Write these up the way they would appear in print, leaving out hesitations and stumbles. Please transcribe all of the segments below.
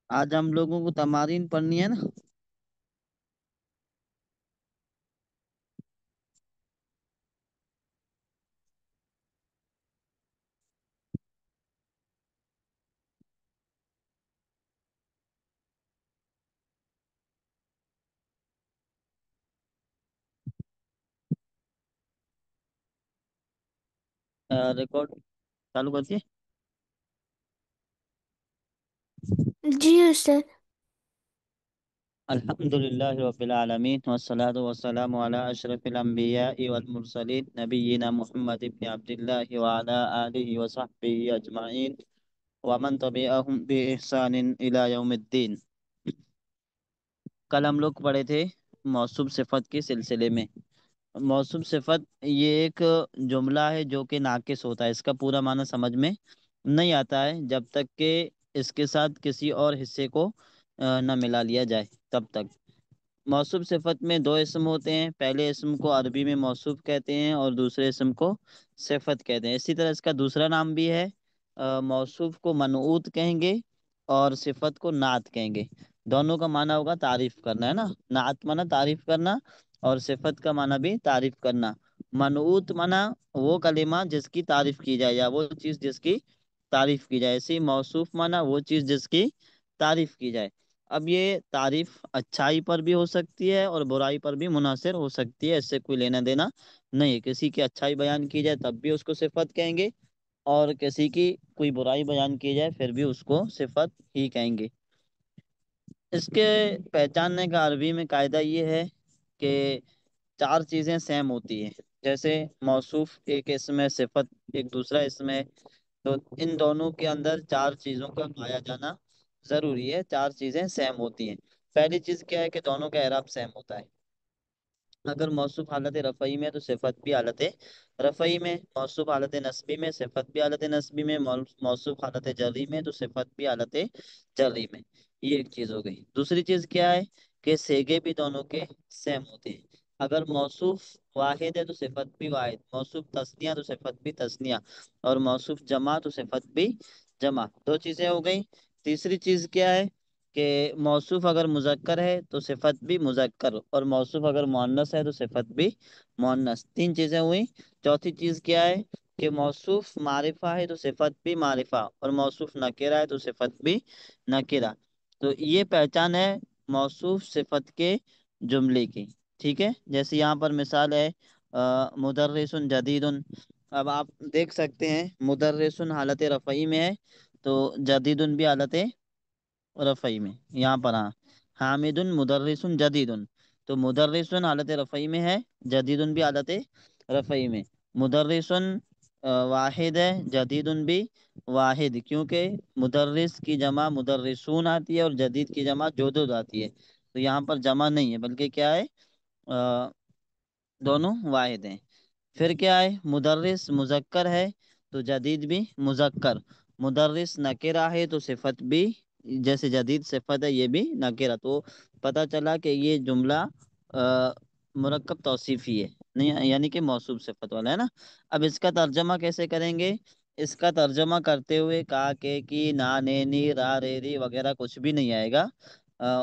آج ہم لوگوں کو تمارین پڑھنی ہے نا۔ ریکارڈ چالو کرتی جی استاد. الحمد للہ رب العالمین والصلاة والسلام علی اشرف الانبیاء والمرسلین نبینا محمد بن عبد اللہ وعلی آلہ وصحبہ اجمعین ومن تبعہم بإحسان الی یوم الدین۔ کل ہم لوگ پڑھے تھے موصوف صفت کے سلسلے میں۔ موصوف صفت یہ ایک جملہ ہے جو کہ ناقص ہوتا ہے، اس کا پورا معنی سمجھ میں نہیں آتا ہے جب تک کہ اس کے ساتھ کسی اور حصے کو نہ ملا لیا جائے تب تک۔ موصوف صفت میں دو اسم ہوتے ہیں، پہلے اسم کو عربی میں موصوف کہتے ہیں اور دوسرے اسم کو صفت کہتے ہیں۔ اسی طرح اس کا دوسرا نام بھی ہے، موصوف کو منعوت کہیں گے اور صفت کو نعت کہیں گے۔ دونوں کا معنی ہوگا تعریف کرنا، ہے نا۔ نعت معنی تعریف کرنا اور صفت کا معنی بھی تعریف کرنا۔ منعوت معنی وہ کلمہ جس کی تعریف کی جائے یا وہ چیز جس کی تعریف کی جائے، اسی موصوف معنی وہ چیز جس کی تعریف کی جائے۔ اب یہ تعریف اچھائی پر بھی ہو سکتی ہے اور برائی پر بھی منحصر ہو سکتی ہے، اس سے کوئی لینا دینا نہیں ہے۔ کسی کی اچھائی بیان کی جائے تب بھی اس کو صفت کہیں گے، اور کسی کی کوئی برائی بیان کی جائے پھر بھی اس کو صفت ہی کہیں گے۔ اس کے پہچاننے کا عربی میں قاعدہ یہ ہے کہ چار چیزیں سیم ہوتی ہیں۔ جیسے موصوف ایک اسم ہے، صفت ایک دوسرا اسم ہے، تو ان دونوں کے اندر چار چیزوں کا پایا جانا ضروری ہے۔ چار چیزیں سیم ہوتی ہیں۔ پہلی چیز کیا ہے کہ دونوں کا اعراب سیم ہوتا ہے۔ اگر موصوف حالت رفعی میں تو صفت بھی حالت رفعی میں، موصوف حالت نصبی میں صفت بھی حالت نصبی میں، موصوف حالت جری میں تو صفت بھی حالت جری میں۔ یہ ایک چیز ہو گئی۔ دوسری چیز کیا ہے کہ صیغے بھی دونوں کے سیم ہوتے ہیں۔ اگر موصوف واحد ہے تو صفت بھی واحد، موصوف تثنیہ تو صفت بھی تثنیہ، اور موصوف جمع تو صفت بھی جمع۔ دو چیزیں ہو گئی۔ تیسری چیز کیا ہے کہ موصوف اگر مذکر ہے تو صفت بھی مذکر، اور موصوف اگر مؤنث ہے تو صفت بھی مؤنث۔ تین چیزیں ہوئی۔ چوتھی چیز کیا ہے کہ موصوف معرفہ ہے تو صفت بھی معرفہ، اور موصوف نکرہ ہے تو صفت بھی نکرہ۔ تو یہ پہچان ہے موصوف صفت کے جملے کی، ٹھیک ہے۔ جیسے یہاں پر مثال ہے مدرس جدید۔ اب آپ دیکھ سکتے ہیں مدرس حالت رفعی میں ہے تو جدید بھی حالت رفعی میں۔ یہاں پر ہاں، حامد مدرس جدید، تو مدرس حالت رفعی میں ہے، جدید بھی حالت رفعی میں۔ مدرس واحد ہے، جدید بھی واحد، کیونکہ مدرس کی جمع مدرسون آتی ہے اور جدید کی جمع جدد آتی ہے، تو یہاں پر جمع نہیں ہے بلکہ کیا ہے، دونوں واحد ہیں۔ پھر کیا ہے، مدرس مذکر ہے تو جدید بھی مذکر، مدرس نکرہ ہے تو صفت بھی جیسے جدید صفت ہے یہ بھی نکرہ۔ تو پتہ چلا کہ یہ جملہ مرکب توصیفی ہے، نہیں یعنی کہ موصوف صفت والا ہے نا۔ اب اس کا ترجمہ کیسے کریں گے؟ اس کا ترجمہ کرتے ہوئے کہا کہ کی نا نے نی را رے ری وغیرہ کچھ بھی نہیں آئے گا۔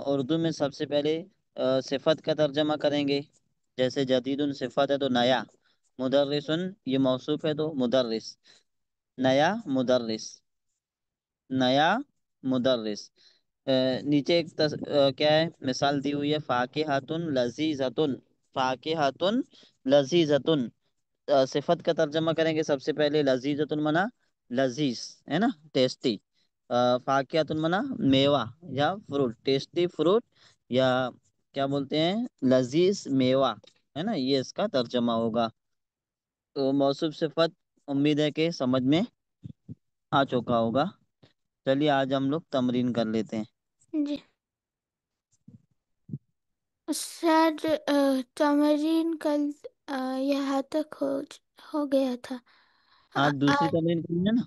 اردو میں سب سے پہلے صفت کا ترجمہ کریں گے۔ جیسے جدید صفت ہے تو نیا، مدرس یہ موصوف ہے تو مدرس، نیا مدرس، نیا مدرس۔ نیچے ایک کیا ہے مثال دی ہوئی ہے، فاکہۃ لذیذۃ، فاکہۃ لذیذۃ۔ صفت کا ترجمہ کریں گے سب سے پہلے، لذیذۃ منا لذیذ ہے نا، ٹیسٹی، فاکہۃ منا میوہ یا فروٹ، ٹیسٹی فروٹ، یا کیا بولتے ہیں لذیذ میوہ، ہے نا، یہ اس کا ترجمہ ہوگا۔ تو موصوف صفت امید ہے کہ سمجھ میں آ چکا ہوگا۔ چلیے آج ہم لوگ تمرین کر لیتے ہیں۔ جی استاد. تمرین کل یہاں تک ہو گیا تھا. آج دوسری آج تمرین کریں گے نا۔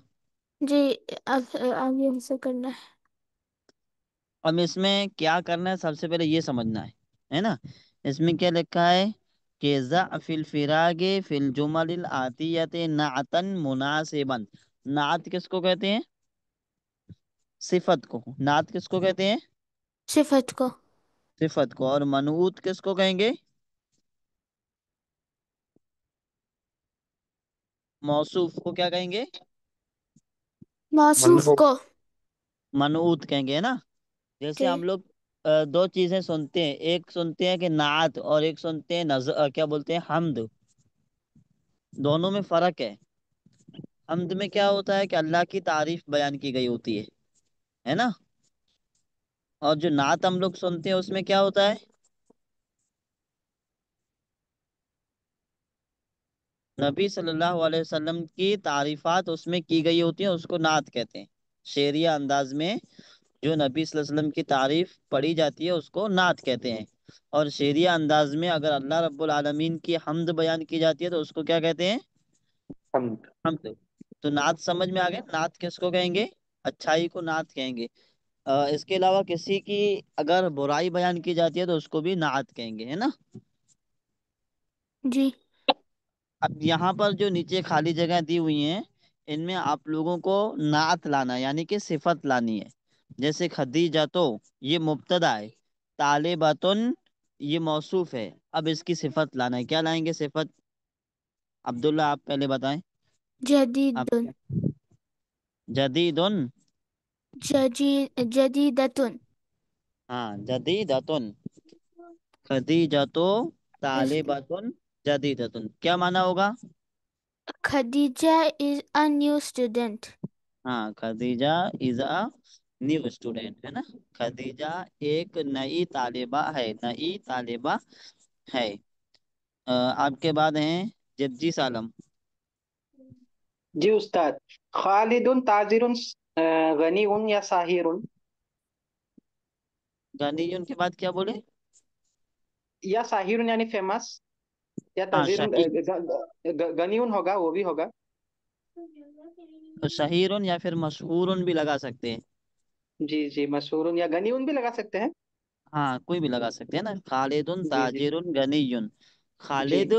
جی، اب یہیں سے کرنا ہے. اب اس میں کیا کرنا ہے سب سے پہلے یہ سمجھنا ہے نا۔ اس میں کیا لکھا ہے کہ ضع فی الفراغ فی الجمل الآتیۃ نعتا مناسبا۔ نعت کس کو کہتے ہیں؟ صفت کو। नात किसको कहते हैं? صفت کو. صفت को। और मनऊत किसको कहेंगे? मौसूफ को क्या कहेंगे? موصوف منعوت. کو. मनऊत कहेंगे, है ना। जैसे جی. हम लोग दो चीजें सुनते हैं, एक सुनते हैं कि नात, और एक सुनते हैं क्या बोलते हैं, हमद। दोनों में फर्क है। हमद में क्या होता है कि अल्लाह की तारीफ बयान की गई होती है ना। और जो नात हम लोग सुनते हैं उसमें क्या होता है? नबी सल्लल्लाहु अलैहि वसल्लम की तारीफात उसमें की गई होती है, उसको नात कहते हैं। शेरिया अंदाज में जो नबी सल्लल्लाहु अलैहि वसल्लम की तारीफ पढ़ी जाती है उसको नात कहते हैं। और शेरिया अंदाज में अगर अल्लाह रब्बुल आलमीन की हमद बयान की जाती है तो उसको क्या कहते हैं? حمد. हमद। तो नात समझ में आ गया, नात किसको कहेंगे? अच्छाई को नात कहेंगे। इसके अलावा किसी की अगर बुराई बयान की जाती है तो उसको भी नात कहेंगे, है ना। جی. अब यहाँ पर जो नीचे खाली जगह दी हुई हैं, इनमें आप लोगों को नात लाना है, यानी कि सिफत लानी है। जैसे खदीजा तो ये मुब्तदा है, तालिबातुन ये मौसूफ है। अब इसकी सिफत लाना है, क्या लाएंगे सिफत? अब्दुल्ला आप पहले बताएं। جديد. आप जदीदुन। جديدة. हाँ जदीदतुन। खदीजा तो is तालिबातुन जदीदतुन, क्या माना होगा? Khadija is a new student. हाँ Khadija is a new student, है ना। खदीजा एक नई तालिबा है, नई तालिबा है। आपके बाद हैं जज्जी सालम। जी उस्ताद. खालिदुन ताजिरुन गनीउन या साहिरुन. गांधीजी के बाद क्या बोले? या साहिरुन यानी फेमस. या हाँ ताजिरुन शहीद। गनीउन होगा, वो भी होगा. तो शहीरुन या फिर मशहूरुन भी लगा सकते हैं। जी जी, मशहूरुन या गनीउन भी लगा सकते हैं. हाँ कोई भी लगा सकते हैं ना। खालिदुन जी जी ताजिरुन गनीयुन। जी. खालिद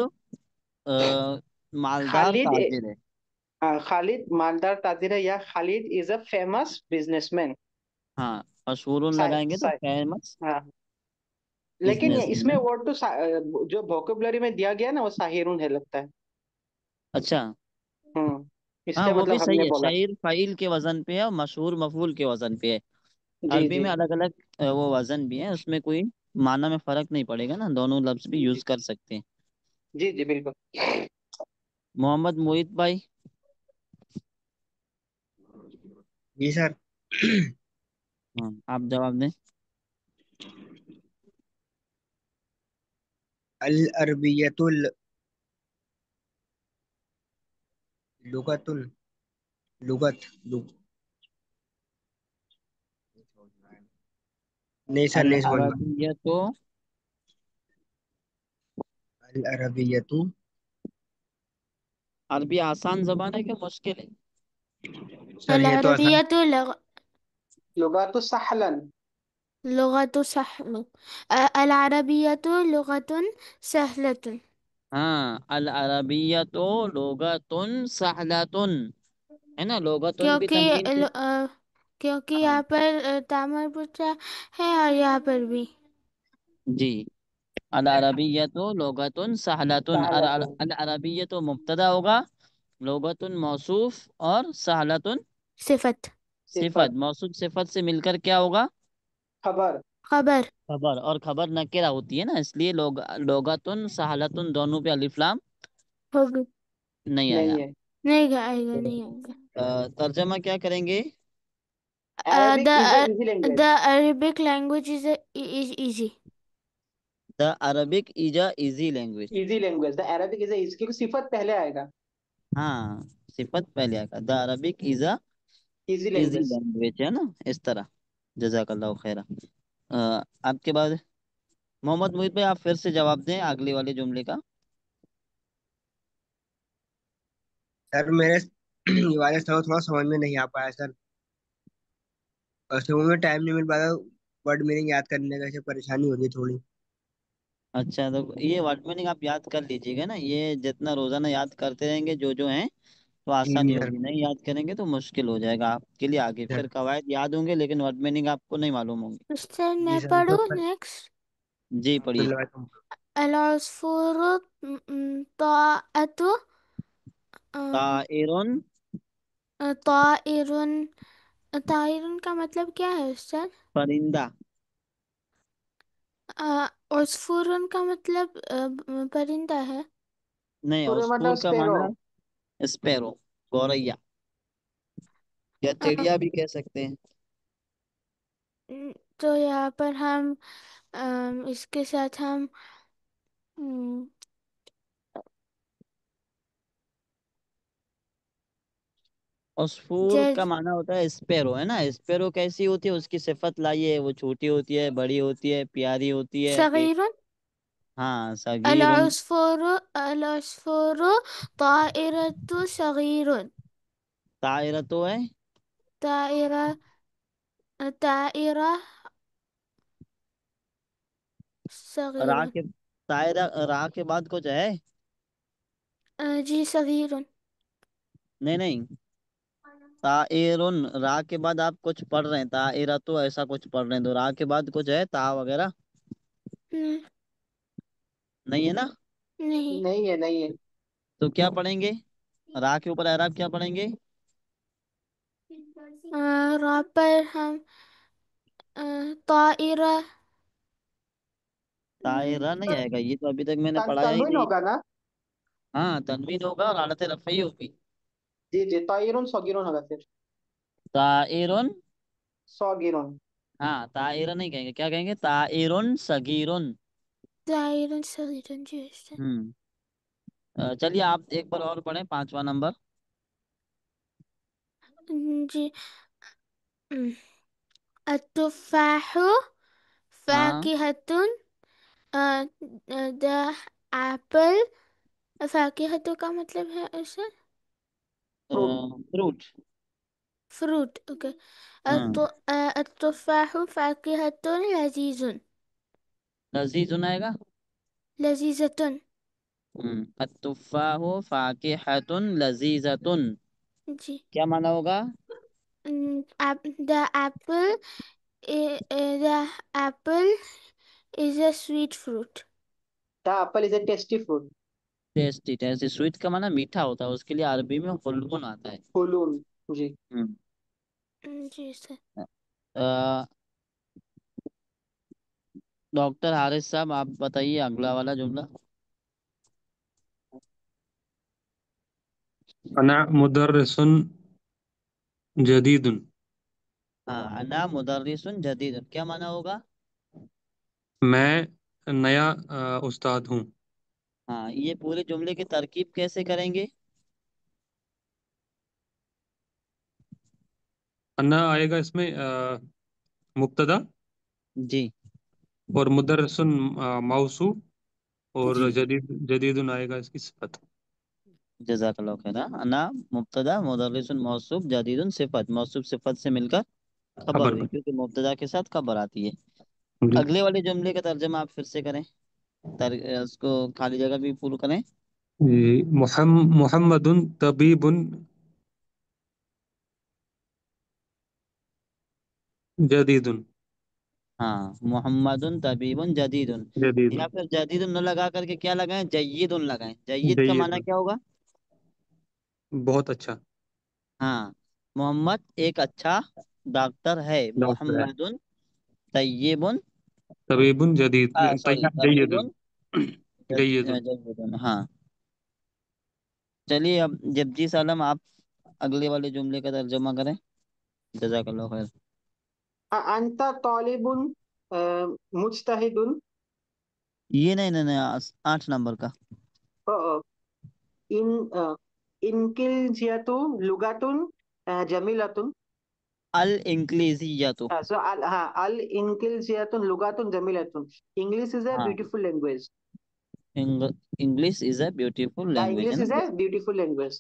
मालदार खालिद ताजिर है। खालिद मालदार ताजिर है, या Khalid is a famous businessman. हाँ मशहूरुन सा, लगाएंगे तो सा, फेमस हाँ. लेकिन ये इसमें बिजनेसमैन। वर्ड तो जो वोकेबुलरी में दिया गया ना, वो साहिरुन है लगता है. अच्छा। हाँ इसलिए वो भी मतलब सही हमने है, बोला. शायर फाइल के वजन पे है और मशहूर मफूल के वजन पे है। जी अरबी जी में अलग अलग वो वजन भी है, उसमें कोई माना में फर्क नहीं पड़ेगा ना, दोनों लफ्ज भी जी यूज कर सकते हैं। जी जी बिल्कुल. मोहम्मद मोहित भाई। जी सर। हाँ आप जवाब दें। अल अरबियतुल लुगतुल लुगत लुग नहीं सर, अल नहीं समझ में। अरबिया तो। अल अरबियतु। अरबी आसान जबान है कि मुश्किल है? सर ये तो आसान। العربية लुगातु सहलन. لغة سهلة. العربية لغة سهلة. हाँ अल अरबिया तो लोगतुन सहलतुन, है ना। लोगतुन भी क्योंकि तनवीन से। क्योंकि हाँ यहाँ पर तामर पुरा है और यहाँ पर भी. जी। अल अरबिया तो लोगतुन सहलतुन। सहलतुन. अल अरबिया तो मुब्तदा होगा, लोगतुन मौसूफ, और सहलतुन صفت. सिफत। सिफत. मौसूफ सिफत से मिलकर क्या होगा? खबर. خبر. खबर। और खबर नकेरा होती है ना, इसलिए लोगतुन सहलतुन दोनों पे अलिफ लाम होगी. नहीं आया। नहीं है. नहीं आएगा, नहीं आएगा. तर्जमा क्या करेंगे? Arabic is a The easy the language. Arabic language is easy. The Arabic is a easy language. Easy language, the Arabic is a, क्योंकि सिफत पहले आएगा. हाँ सिफत पहले आएगा, the Arabic is a easy easy language. Language, है ना, इस तरह। जजाकल्लाह खैरा। आपके बाद मोहम्मद मुहित भाई, आप फिर से जवाब दें अगले वाले जुमले का। सर मेरे ये वाले सवाल थोड़ा समझ में नहीं आ पाया सर। और सुबह में टाइम नहीं मिल पाया। वर्ड मीनिंग याद करने का ऐसे परेशानी हो रही है थोड़ी। अच्छा तो ये वर्ड मीनिंग आप याद कर लीजिएगा ना, ये जितना रोजाना याद करते रहेंगे जो हैं, تو جی آسانی جی سر. ہوگی، نہیں یاد کریں گے تو مشکل ہو جائے گا آپ کے لیے آگے، سر پھر قواعد یاد ہوں گے لیکن ورڈ میننگ آپ کو نہیں معلوم ہوں گے۔ سر جی میں سر تو پڑھوں پر. نیکسٹ؟ جی تو پڑھیے۔ لگا. العصفور طاعة طائر طائر، طائر کا مطلب کیا ہے استاد؟ پرندہ، عصفور کا مطلب پرندہ ہے؟ نہیں پورے عصفور مطلب کا اسپیرو. معنی اسپیرو، گوریا یا آ، چڑیا بھی کہہ سکتے ہیں۔ تو یہاں پر ہم اس کے ساتھ ہم م، عصفور کا جج معنی ہوتا ہے اسپیرو، ہے نا؟ اسپیرو کیسی ہوتی ہے، اس کی صفت لائیے، وہ چھوٹی ہوتی ہے، بڑی ہوتی ہے، پیاری ہوتی ہے، صغیر، ہاں صغیر، العصفور، العصفور طائرة صغیر، طائرہ تو ہے، طائرة، طائرة را صغیر، کے، طائرہ را کے بعد کچھ ہے؟ جی صغیر، نہیں نہیں، طائرن را کے بعد آپ کچھ پڑھ رہے ہیں، طائرہ تو ایسا کچھ پڑھ رہے ہیں، تو را کے بعد کچھ ہے تا وغیرہ؟ نہیں ہے نا؟ نہیں، نہیں ہے نہیں ہے. تو کیا پڑھیں گے؟ را کے اوپر اعراب کیا پڑھیں گے؟ را پر ہم طائرة، طائرہ نہیں آئے گا، یہ تو ابھی تک میں نے پڑھایا ہی تنوین نہیں۔ ہوگا نا. ہاں تنوین ہوگا اور حالت رفعی ہوگی۔ جی جی طائرون صغیرون ہوگا پھر. طائرن، صغیرون. ہاں طائرہ نہیں کہیں گے، کیا کہیں گے؟ طائرن صغیرن۔ طائر صغیر، جی استاد. ہوں، چلیے آپ ایک بار اور پڑھیں، پانچواں نمبر۔ جی، التفاح ہاں فاكهة، the apple، فاكهة کا مطلب ہے اسے فروٹ. Fruit, fruit, okay. ہاں التفاح فاكهة لذيذ، لذیذ آئے گا۔ لذيذة، التفاح فاکہۃ لذیذۃ، جی. کیا معنی ہوگا؟ The apple the apple is a sweet fruit. The apple is a tasty fruit. Tasty, tasty sweet کا معنی میٹھا ہوتا ہے، اس کے لیے عربی میں خلون آتا ہے۔ فلون. جی. ہم، جی سر. آ، ڈاکٹر حارث صاحب آپ بتائیے اگلا والا جملہ۔ أنا مدرس جديد. ہاں انا مدرس جدید، کیا معنی ہوگا؟ میں نیا استاد ہوں. ہاں یہ پورے جملے کی ترکیب کیسے کریں گے؟ أنا آئے گا اس میں مبتدا، جی اور مدرس موصوف، اور جی جدید آئے گا اس کی صفت. جزاک اللہ خیر۔ انا مبتدا، مدرس موصوف، جدید صفت، موصوف صفت سے مل کر خبر خبر ہوئی، بن. کیونکہ مبتدا کے ساتھ خبر آتی ہے۔ جی. اگلے والے جملے کا ترجمہ آپ پھر سے کریں، اس کو خالی جگہ بھی پور کریں۔ جی. محمد طبیب جدید. ہاں محمد طبیب جدید، جدید. یا پھر جدید نہ لگا کر کے کیا لگائیں؟ جید لگائیں۔ جید کا جید. معنی کیا ہوگا؟ بہت اچھا. ہاں محمد ایک اچھا ڈاکٹر ہے، ڈاکٹر ہے. محمد طیب، طبیب جدید. سوری جید. طبیب جید. جید، ہاں۔ چلیے اب جپجی سالم آپ اگلے والے جملے کا ترجمہ کریں، جزاک اللہ خیر۔ انت طالب مجتہد. یہ نہیں نہیں نہیں، 8 نمبر کا۔ ان انکلزیتو لغتن جمیلتن. الانگلیزیت، So al lugatun jamilatun. English is a ہاں beautiful language. English is a beautiful The language, ہے English نا؟ is a beautiful language.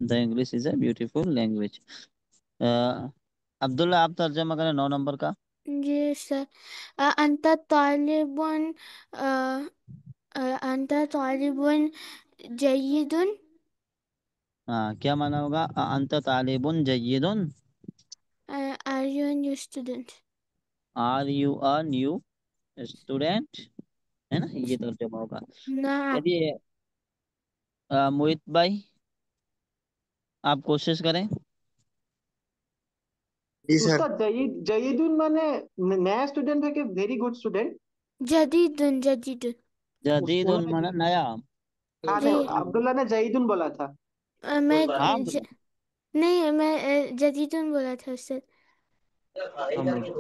The English is a beautiful language. Abdullah آپ ترجمہ کریں 9 نمبر کا۔ جی سر. انت طالب، انت طالب جيد، हाँ, क्या माना होगा? अंत तालिबुन जय्यदुन। Are you a new student? Are you a new student, है ना, ये तर्जुमा होगा। نعم. चलिए मोहित भाई आप कोशिश करें। जी सर। उसका जयीदुन माने नया स्टूडेंट है कि वेरी गुड स्टूडेंट? جديد جديد. जदीदुन उन्होंने माना नया। हाँ नहीं, جيد. अब्दुल्ला ने जयीदुन बोला था। मैं हाँ नहीं, मैं جديد बोला था उससे. हम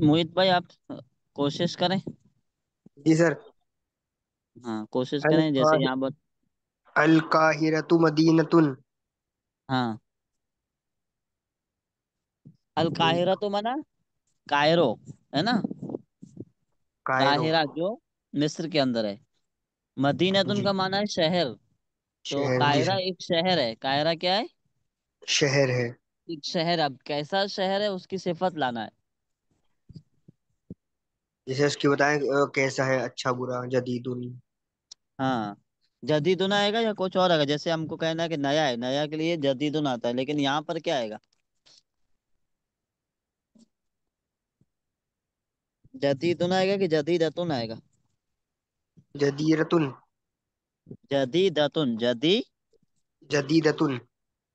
मोहित भाई आप कोशिश करें। जी सर। हाँ कोशिश अल करें, जैसे यहाँ पर। अल काहिरतु मदीनतुन। हाँ, अल हम्म, काहिरा तो माना कायरो, है ना। कायरो। काहिरा जो मिस्र के अंदर है। मदीनतुन जी। का माना है शहर। तो शहर, जी कायरा सर। एक शहर है, कायरा क्या है? शहर है। एक शहर। अब कैसा शहर है उसकी सिफत लाना है। जैसे उसकी बताएं कैसा है, अच्छा बुरा, जदीदुन। हाँ, जदीदुन आएगा या कुछ और आएगा? जैसे हमको कहना है कि नया है, नया के लिए जदीदुन आता है, लेकिन यहाँ पर क्या आएगा? जदीदुन आएगा कि जदीदतुन आएगा? जदीरतुन। जदीदतुन, जदी। जदीदतुन।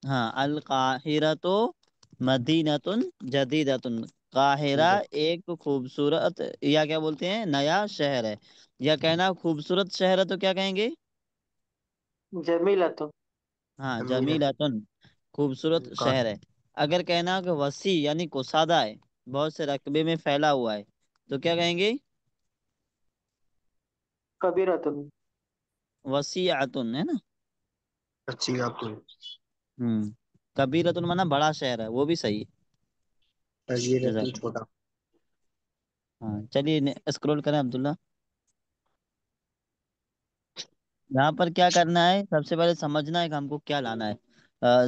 हाँ, अल काहिरा तो मदीनतुन जदीदतुन। काहिरा जदीदत। एक खूबसूरत, या क्या बोलते हैं, नया शहर है। या कहना खूबसूरत शहर है तो क्या कहेंगे? जमीला तो हाँ, जमीलतुन। जमीलतुन, खूबसूरत का शहर है। अगर कहना कि वसी यानी कुसादा है, बहुत से रकबे में फैला हुआ है, तो क्या कहेंगे? कबीरतुन। वसीअतुन, है ना। अच्छी आपतुन। कबीरतुन माना बड़ा शहर है, वो भी सही है। सगीरतुन जज़ाकल्लाह। छोटा। हाँ चलिए स्क्रॉल करें अब्दुल्ला। यहाँ पर क्या करना है, सबसे पहले समझना है कि हमको क्या लाना है।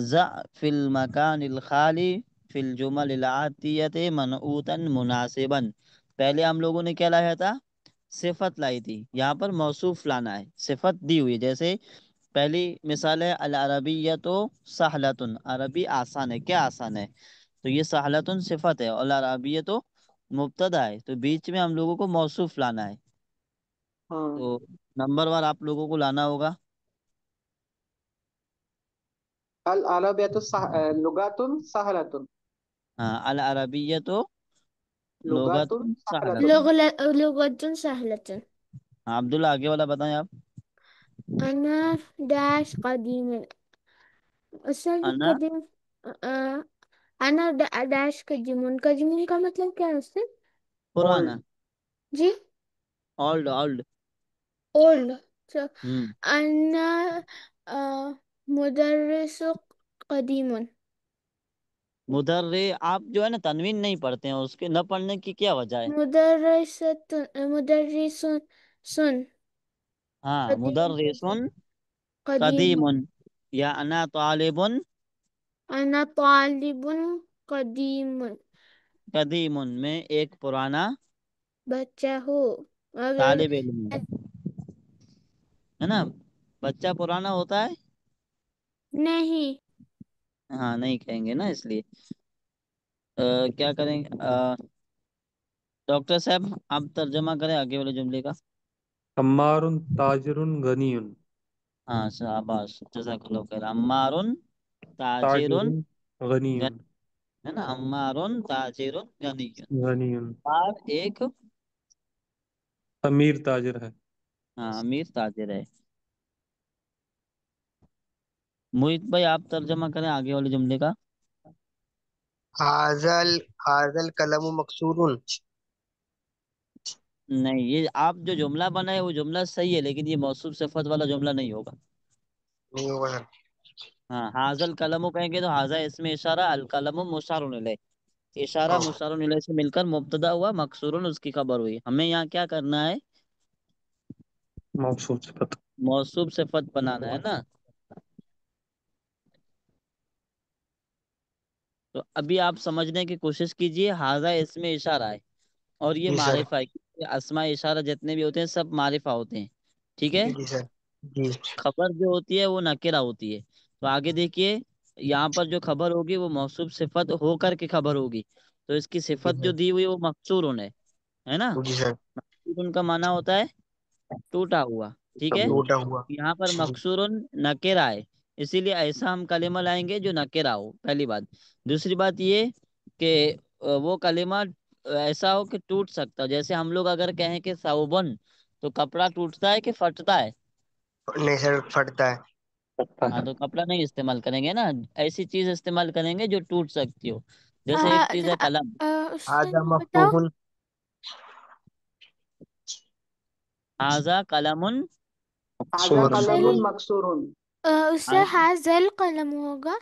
ज़ा फिल मकानिल खाली फिल जुमल आतियत मनऊतन मुनासिबन। पहले हम लोगों ने क्या लाया था? सिफत लाई थी। यहाँ पर मौसूफ लाना है, सिफत दी हुई है। जैसे पहली मिसाल है अल अरबिय्यतु तो सहलतुन, अरबी आसान है। क्या आसान है? तो ये सहलतुन सिफत है और अरबिय्यतु तो मुब्तदा है, तो बीच में हम लोगों को मौसूफ लाना है। हम्म। तो नंबर वार आप लोगों को लाना होगा। अल अरबियतु लुगातुन सहलतुन। हाँ, अल अरबिया तो लुगातुन लुगतुन सहलतुन। सहलतुन। لغة سهلة. हाँ अब्दुल्ला आगे वाला बताएं आप। أنا داش قديم. أصل अना قديم. अ, أنا داش قديم. قديم का मतलब क्या है उससे? पुराना। ओल्ड। जी. Old old. old. So hmm. أنا مدرس قديم. मुदर्रे, आप जो है ना तनवीन नहीं पढ़ते हैं, उसके न पढ़ने की क्या वजह है? مدرسة مدرس سن हाँ, قديم. मुदर्रिसुन قديم. कदीमुन, या अना तालिबुन أنا طالب قديم. कदीमुन में एक पुराना बच्चा हूँ मगर तालिब इल्म हूँ, है ना। बच्चा पुराना होता है? नहीं. हाँ नहीं कहेंगे ना, इसलिए क्या करेंगे? डॉक्टर साहब आप तर्जमा करें आगे वाले जुमले का। अम्मारुन ताजिरुन गनियुन। हाँ शाबाश, जज़ाकल्लाह खैर। अम्मारुन ताजिरुन ताजिरुन गनियुन। गनी, है ना। अम्मारुन ताजिरुन गनियुन। गनियुन। और एक, अमीर ताजिर है। हाँ अमीर ताजिर है। मोहित भाई आप तर्जमा करें आगे वाले जुमले का। हाजल हाजल कलम मकसूरुन। नहीं, ये आप जो जुमला बनाए वो जुमला सही है, लेकिन ये मौसूफ सिफत वाला जुमला नहीं होगा। नहीं होगा सर। हाँ, हाजल कलमो कहेंगे तो हाजा इसमें इशारा, अल कलमो मुशारुन इलैह, इशारा ओ, मुशारुन इलैह से मिलकर मुब्तदा हुआ, मकसूरुन उसकी खबर हुई। हमें यहाँ क्या करना है? मौसूफ सिफत। मौसूफ सिफत बनाना है ना। तो अभी आप समझने की कोशिश कीजिए, हाजा इसमें इशारा है और ये जी सर। मारिफा है। اسماء اشارہ جتنے بھی ہوتے ہیں سب معرفہ ہوتے ہیں، ٹھیک ہے. جی سر. جی. خبر جو ہوتی ہے وہ نکرہ ہوتی ہے. تو آگے دیکھیے یہاں پر جو خبر ہوگی وہ موصوف صفت ہو کر کے خبر ہوگی، تو اس کی جی صفت جو سر. دی ہوئی وہ مقصورن ہے نا. جی سر. مقصورن کا معنی ہوتا ہے ٹوٹا ہوا، ٹھیک ہے. ٹوٹا ہوا. یہاں پر جی. مقصورن نکرہ ہے، اسی لیے ایسا ہم کلمہ لائیں گے جو نکرہ ہو، پہلی بات. دوسری بات یہ کہ وہ کلمہ ایسا ہو کہ ٹوٹ سکتا ہو. جیسے ہم لوگ اگر کہیں کہ ثوبن تو کپڑا ٹوٹتا ہے کہ پھٹتا ہے؟ نہیں سر، پھٹتا ہے. ہاں تو کپڑا نہیں استعمال کریں گے نا، ایسی چیز استعمال کریں گے جو ٹوٹ سکتی ہو. جیسے ایک چیز ہے قلم. آدھا بتاؤ. مفتوحن. ہاذا قلم. هذا قلم پہلے مكسور. اس سے حاضل قلم ہوگا.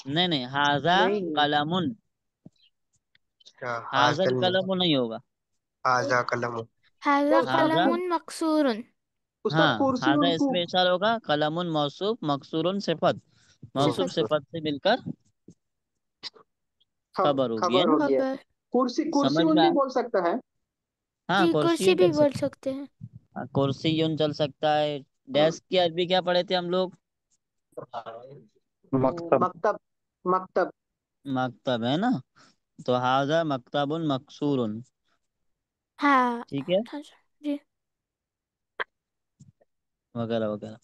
نہیں نہیں، ہاذا نہیں قلم. حاضل حاضل نہیں، قلم نہیں ہوگا. آزا قلم. حاضل ہاذا، قلم مکسور. استاد ہاں کرسی ہاذا ان اس کو میں اشارہ ہوگا، قلم موصوف، مقصور صفت، موصوف صفت صفت سے مل کر خبر ہوگی، ہے خبر نا. ہو گیا. خبر. کرسی کرسی سمجھ ان میں بھی بول سکتا ہے. ہاں جی کرسی کرسی یوں بھی چل بول سکتا سکتے ہیں. ہے، کرسی یوں چل سکتا ہے. ڈیسک کی عربی کیا پڑھے تھے ہم لوگ؟ مکتب. مکتب. مکتب. مکتب، ہے نا. تو ہاذا مکتب مکسور، ہاں. ٹھیک ہے، ہاں جی. وغیرہ وغیرہ.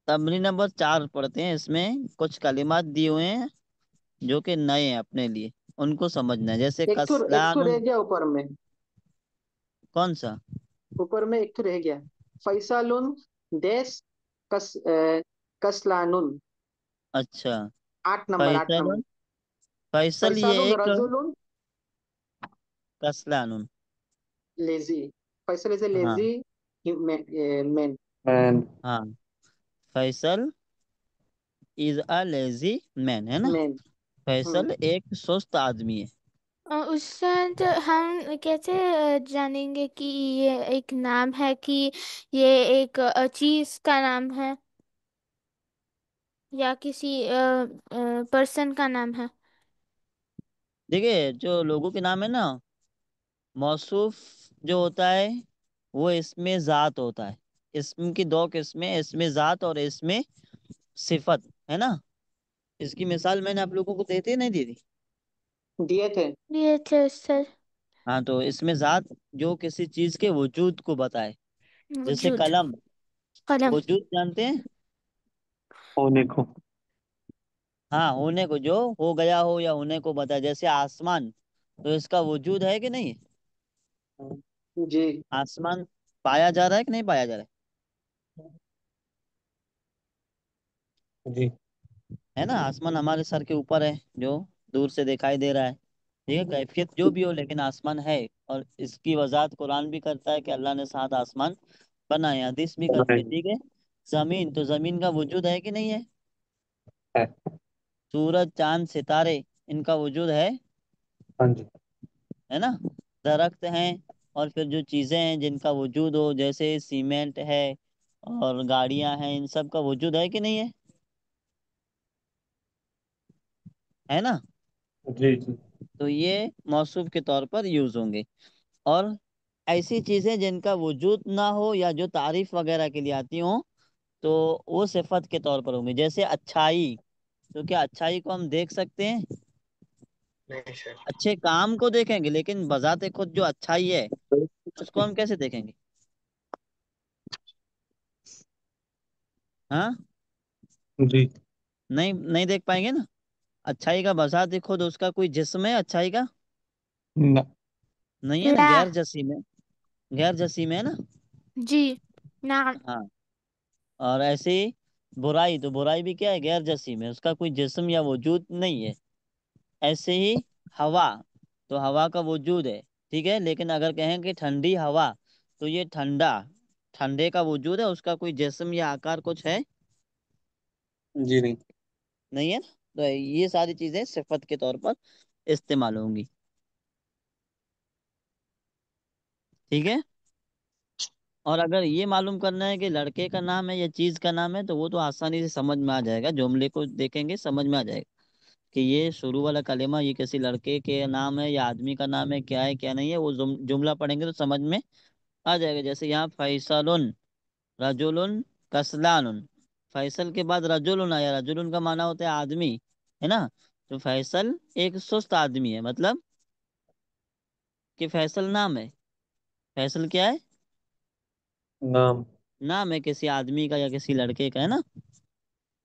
تمرین نمبر 4 پڑھتے ہیں. اس میں کچھ کلمات دی ہوئے ہیں جو کہ نئے ہیں اپنے لیے، ان کو سمجھنا ہے. جیسے ایک تو کسلان. رہ گیا اوپر میں. کون سا؟ اوپر میں ایک تو رہ گیا. فیصل دیس کس کسلان. اچھا. 8 نمبر 8 نمبر. فیصل، فیصل یہ فیصل ایک رجل کسلان. لیزی. فیصل از اے ہاں لیزی مین. مین. ہاں، فیصل از اے لیزی مین، ہے نا. مین. فیصل ایک سست آدمی ہے. اس سے تو ہم کیسے جانیں گے کہ یہ ایک نام ہے کہ یہ ایک چیز کا نام ہے یا کسی پرسن کا نام ہے؟ دیکھیے جو لوگوں کے نام ہے نا، موصوف جو ہوتا ہے وہ اس میں ذات ہوتا ہے. اسم کی 2 قسمیں، اس میں ذات اور اس میں صفت، ہے نا. اس کی مثال میں نے آپ لوگوں کو دیتی نہیں دی تھی؟ دیے تھے. یہ تھے سر. ہاں تو اس میں ذات جو کسی چیز کے وجود کو بتائے. جیسے وجود. قلم، قلم. وجود جانتے ہیں؟ ہونے کو. ہاں، ہونے کو، جو ہو گیا ہو یا ہونے کو بتائے. جیسے آسمان، تو اس کا وجود ہے کہ نہیں؟ جی. آسمان پایا جا رہا ہے کہ نہیں پایا جا رہا جی. ہے نا. آسمان ہمارے سر کے اوپر ہے، جو دور سے دکھائی دے رہا ہے. ٹھیک ہے، کیفیت جو بھی ہو لیکن آسمان ہے. اور اس کی وضاحت قرآن بھی کرتا ہے کہ اللہ نے 7 آسمان بنائے. حدیث بھی کرتی ہے. ٹھیک ہے. زمین، تو زمین کا وجود ہے کہ نہیں ہے؟ ہے. سورج، چاند، ستارے، ان کا وجود ہے ہاں جی. ہے نا. درخت ہیں، اور پھر جو چیزیں ہیں جن کا وجود ہو، جیسے سیمنٹ ہے اور گاڑیاں ہیں، ان سب کا وجود ہے کہ نہیں ہے؟ ہے نا. جی. جی. تو یہ موصوف کے طور پر یوز ہوں گے. اور ایسی چیزیں جن کا وجود نہ ہو یا جو تعریف وغیرہ کے لیے آتی ہوں تو وہ صفت کے طور پر ہوں گے. جیسے اچھائی، تو کیا اچھائی کو ہم دیکھ سکتے ہیں؟ نہیں سر. اچھے کام کو دیکھیں گے، لیکن بذات خود جو اچھائی ہے اس کو ہم کیسے دیکھیں گے؟ ہاں، جی. نہیں نہیں دیکھ پائیں گے نا. اچھائی کا بذات خود اس کا کوئی جسم ہے اچھائی کا؟ نہ. نہیں ہے نا، لا. غیر جسیم ہے. غیر جسیم ہے نا. جی. نعم. ہاں. اور ایسے ہی برائی، تو برائی بھی کیا ہے؟ غیر جسیم ہے، اس کا کوئی جسم یا وجود نہیں ہے. ایسے ہی ہوا، تو ہوا کا وجود ہے، ٹھیک ہے، لیکن اگر کہیں کہ ٹھنڈی ہوا، تو یہ ٹھنڈا، ٹھنڈے کا وجود ہے، اس کا کوئی جسم یا آکار کچھ ہے؟ جی نہیں. نہیں ہے نا. تو یہ ساری چیزیں صفت کے طور پر استعمال ہوں گی. ٹھیک ہے. اور اگر یہ معلوم کرنا ہے کہ لڑکے کا نام ہے یا چیز کا نام ہے، تو وہ تو آسانی سے سمجھ میں آ جائے گا. جملے کو دیکھیں گے سمجھ میں آ جائے گا. कि ये शुरू वाला कलेमा ये किसी लड़के के नाम है या आदमी का नाम है, क्या है क्या नहीं है, वो जुमला पढ़ेंगे तो समझ में आ जाएगा। जैसे यहाँ फैसलुन, रजुलुन, कसलानुन। फैसल के बाद रजुलुन आया, रजुलुन का माना होता है आदमी, है ना। तो फैसल एक सुस्त आदमी है, मतलब कि फैसल नाम है। फैसल क्या है? नाम। नाम है किसी आदमी का या किसी लड़के का, है ना।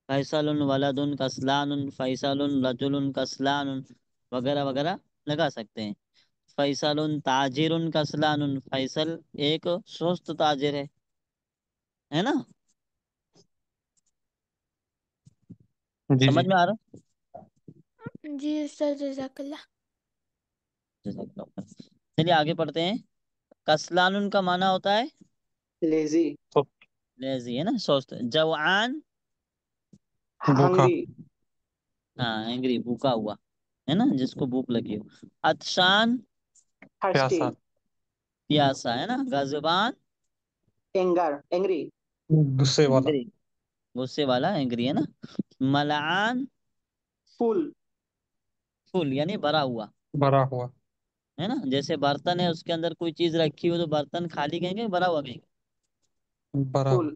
फैसलुन वलदुन कसलानुन, फैसलुन रजुलुन कसलानुन, वगैरह वगैरह लगा सकते हैं। फैसलुन ताजिरुन कसलानुन, फैसल एक सुस्त ताजिर है ना। जी समझ जी। में आ रहा जी उस्ताद, जज़ाकल्लाह। है? चलिए आगे पढ़ते हैं। कसलानुन का माना होता है लेजी, तो लेजी, है ना, सुस्त। जवान, भूखा। हंगरी, हाँ एंग्री, भूखा हुआ, है ना, जिसको भूख लगी हो। अतशान, थर्स्टी, प्यासा। प्यासा, है ना। गजबान, एंगर, एंग्री, गुस्से वाला। एंग्री, गुस्से वाला, एंग्री, है ना। मलान, फुल, फुल यानी भरा हुआ, भरा हुआ। है ना। जैसे बर्तन है उसके अंदर कोई चीज रखी हो तो बर्तन खाली कहेंगे भरा हुआ कहेंगे? भरा हुआ। फुल,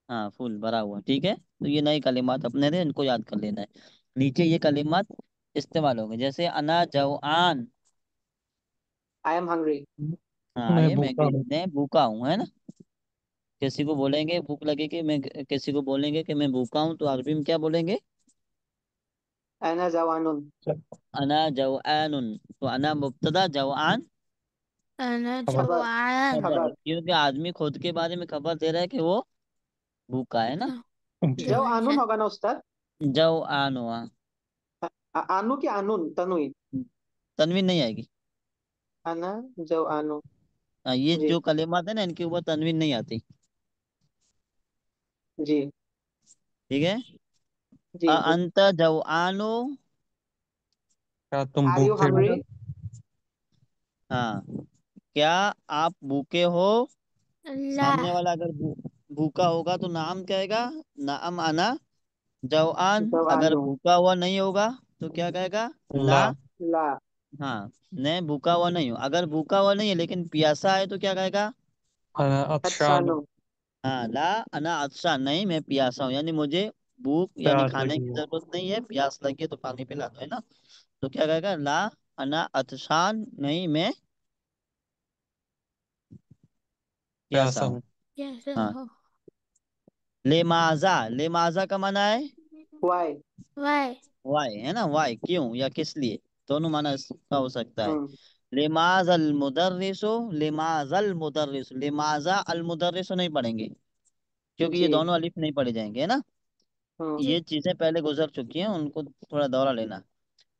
हाँ फुल, भरा हुआ, ठीक है। तो ये नए कलिमात अपने थे, इनको याद कर लेना है। नीचे ये कलिमात इस्तेमाल होंगे, जैसे अना जवान। आई एम हंग्री, हाँ मैं ये मैं भूखा हूँ। मैं भूखा हूँ, है ना। किसी को बोलेंगे भूख लगे कि मैं, किसी को बोलेंगे कि मैं भूखा हूँ तो अरबी में क्या बोलेंगे? एना जवानुन, अना जवानुन। तो अना मुब्तदा, जवान अना खबर। खबर, जवान। खबर, खबर, क्योंकि आदमी खुद के बारे में खबर दे रहा है कि वो भूखा है ना। जी। जव आनुन जवान। होगा ना उस्ताद? जवान हुआ। आनू की आनुन, तनुई, तनवीन नहीं आएगी। अना जव आनु, हाँ, ये जी, जो कलेमात है ना इनके ऊपर तनवीन नहीं आती, जी, ठीक है। जी, जी। अंत जवानो, क्या तुम आर यू भूखे हो? हंग्री? हाँ, क्या आप भूखे हो? सामने अल्लाह। वाला अगर भूखा होगा तो नाम कहेगा, नाम आना जवान। जव अगर आनु, भूखा हुआ नहीं होगा तो क्या कहेगा? ला। ला। ला, हाँ, नहीं भूखा हुआ नहीं हो, अगर भूखा हुआ नहीं है लेकिन प्यासा है तो क्या कहेगा? अतशान। हत्सानु, हाँ, ला अना अच्छा, नहीं मैं प्यासा हूँ, यानी मुझे भूख यानी प्यास खाने लगी की है। जरूरत नहीं है, प्यास लगी है तो पानी पिला दो, है ना। तो क्या कहेगा? ला अना अतशान, नहीं मैं प्यासा प्यासा हूँ। हूँ। कैसे हाँ। हो? लेमाजा, लेमाजा का माना है वाई, वाई। वाई, है ना। वाई क्यों या किस लिए, दोनों माना इसका हो सकता है। हम्म, लेमाजल मुदर्रिसो, लेमाजल मुदर्रिसो, लेमाजा अल मुदर्रिसो नहीं पढ़ेंगे, क्योंकि ये जी, दोनों अलिफ नहीं पढ़े जाएंगे, है ना। हम्म, ये जी। चीजें पहले गुजर चुकी हैं, उनको थोड़ा दौरा लेना।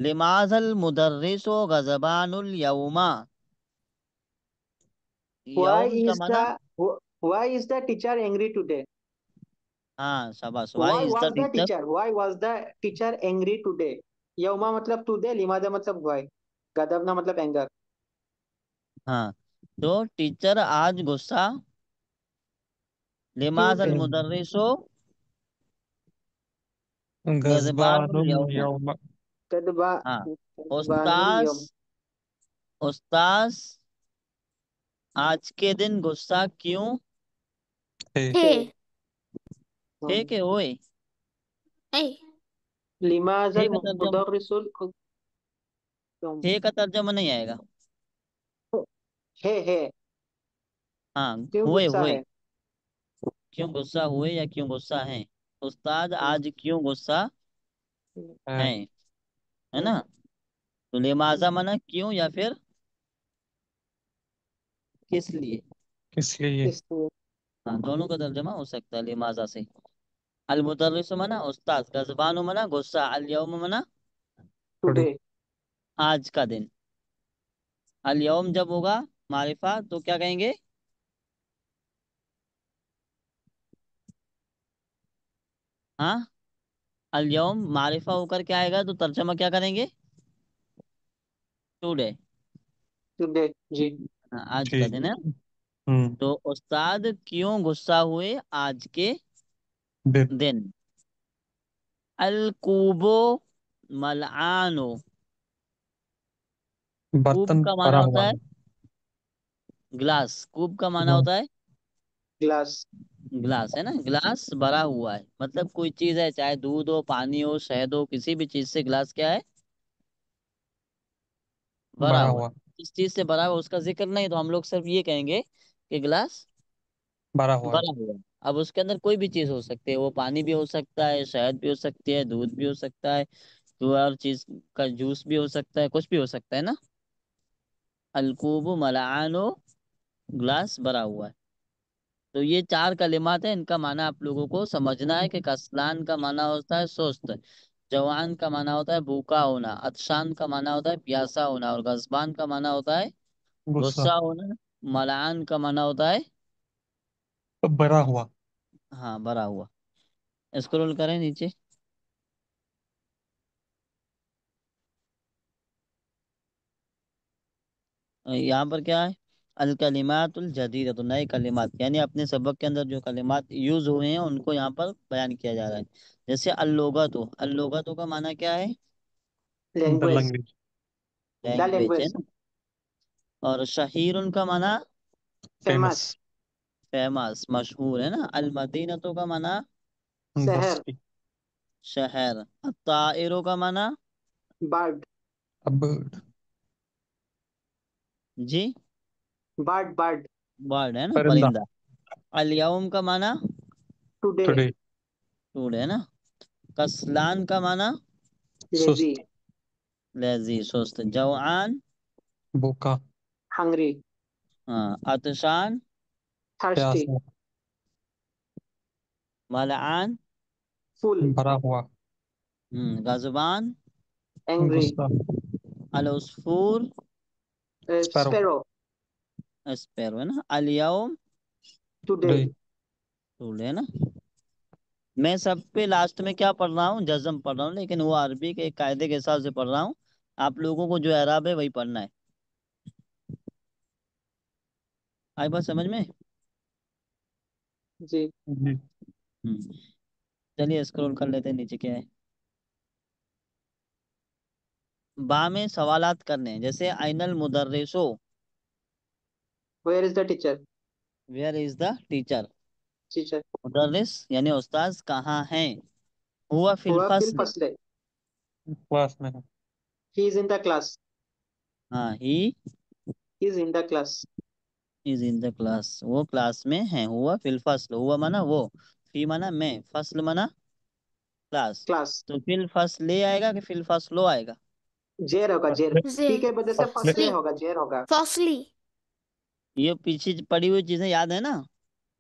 लिमाजल मुदर्रिसो गजबानुल यौमा, why यौम का is माना, the why is the teacher angry today? हाँ शाबाश, why Why is the was the teacher. teacher? Why was the teacher angry today? यौमा मतलब today, लिमाजा मतलब why, गदबना मतलब एंगर। हाँ, तो टीचर आज गुस्सा, क्यों लिमाजल थे? मुदर्रिसो गजबानुल गजबानुल यौमा। यौम। कदबा, हाँ, कदबानुल उस्ताज, यौम, उस्ताज आज के दिन गुस्सा क्यों थे। थे। थे। थे के ओए? ए। थे लिमाजल का तर्जमा, मुदर्रिसुल थे का तर्जमा नहीं आएगा। है, हाँ, क्यों हुए गुस्सा हुए, है? क्यों गुस्सा हुए या क्यों गुस्सा है। उस्ताद हम्म, आज क्यों गुस्सा है। है हम्म, ना। तो लिमाजा माना क्यों या फिर किस लिए। किस लिए? इसलिए हाँ, दोनों का तर्जमा हो सकता है लिमाजा से। अल मुदर्रिस मना उस्ताद, गजबान मना गुस्सा, अल यौम मना टुडे, थोड़ी। आज का दिन। अल यौम जब होगा मारिफा तो क्या कहेंगे? हाँ, अल यौम मारिफा होकर क्या आएगा तो तर्जमा क्या करेंगे? टुडे, टुडे, जी, आज का ठीक दिन है। है। हम्म। तो उस्ताद क्यों गुस्सा हुए आज के दिन। दिन। अल कूबो मलआनो, कूब बर्तन का माना भरा होता हुआ है है। ग्लास, कूब का माना ग्लास। होता है ग्लास। ग्लास, है ना। ग्लास भरा हुआ है, मतलब कोई चीज है, चाहे दूध हो, पानी हो, शहद हो, किसी भी चीज से ग्लास क्या है, भरा भरा हुआ है। हुआ। किस चीज से भरा हुआ उसका जिक्र नहीं, तो हम लोग सिर्फ ये कहेंगे कि ग्लास भरा हुआ है। भरा हुआ है। अब उसके अंदर कोई भी चीज हो सकती है, वो पानी भी हो सकता है, शहद भी हो सकती है, दूध भी हो सकता है, कोई और चीज का जूस भी हो सकता है, कुछ भी हो सकता है ना। अलकूबु मलआनो, ग्लास भरा हुआ है। तो ये चार कलिमात हैं, इनका माना आप लोगों को समझना है कि कस्लान का माना होता है सुस्त, जवान का माना होता है भूखा होना, अतशान का माना होता है प्यासा होना, और गजबान का माना होता है गुस्सा। गुस्सा होना, मलान का माना होता है भरा हुआ। हाँ भरा हुआ। स्क्रॉल करें नीचे। यहाँ पर क्या है, अल कलिमातुल जदीदा, तो नए कलिमात, यानी अपने सबक के अंदर जो कलिमात यूज हुए हैं उनको यहाँ पर बयान किया जा रहा है। जैसे अल्लोगतो, अल्लोगतो का माना क्या है, the language. Language. The language, है लैंग्वेज। ना। और शहीरुन का माना फेमस। फेमस। फेमस, मशहूर, है ना। अल मदीनतो का माना शहर। बस्ती। शहर। अत्ताइरो का माना बर्ड। अब जी बर्ड बर्ड। बर्ड, है ना, परिंदा। परिंदा। अल यौम का माना टुडे। टुडे। टूड, है ना। कस्लान का माना लेजी। सुस्त। लेजी, सुस्त। जवान, भूखा। हंग्री। हाँ। अतशान, थर्स्टी। प्यासा। मलआन, फुल। भरा हुआ। गजबान, एंग्री। गुस्सा। अल उसफूर, स्पैरो। स्पेरो। स्पैरो, है ना। अल यौम, टुडे। टुडे। टूड, है ना। मैं सब पे लास्ट में क्या पढ़ रहा हूँ, जज्म पढ़ रहा हूँ, लेकिन वो अरबी के एक कायदे के हिसाब से पढ़ रहा हूँ। आप लोगों को जो एराब है वही पढ़ना है। आई बात समझ में। जी। जी। हम्म, चलिए स्क्रॉल कर लेते हैं, नीचे क्या है। बा में सवालात करने हैं, जैसे आइनल मुदर्रिसो, where is the teacher. Where is the teacher. Teacher. मुदर्रिस यानी उस्ताद कहाँ है, हुआ फिल हुआ फिल फस्ल, फसले। क्लास में है। He is in the class. हाँ he he is in the class. Is in the class, वो क्लास में है। हुआ फिल फस्ल, हुआ माना वो, फी माना मैं, फस्ल माना क्लास। क्लास। तो फिल फस्ल ले आएगा कि फिल फस्लो आएगा। जेर होगा जेर। फसले। जे फी के वजह से फसले। फसले फसली, होगा जेर होगा। फसली। ये पीछे पड़ी हुई चीजें याद है ना।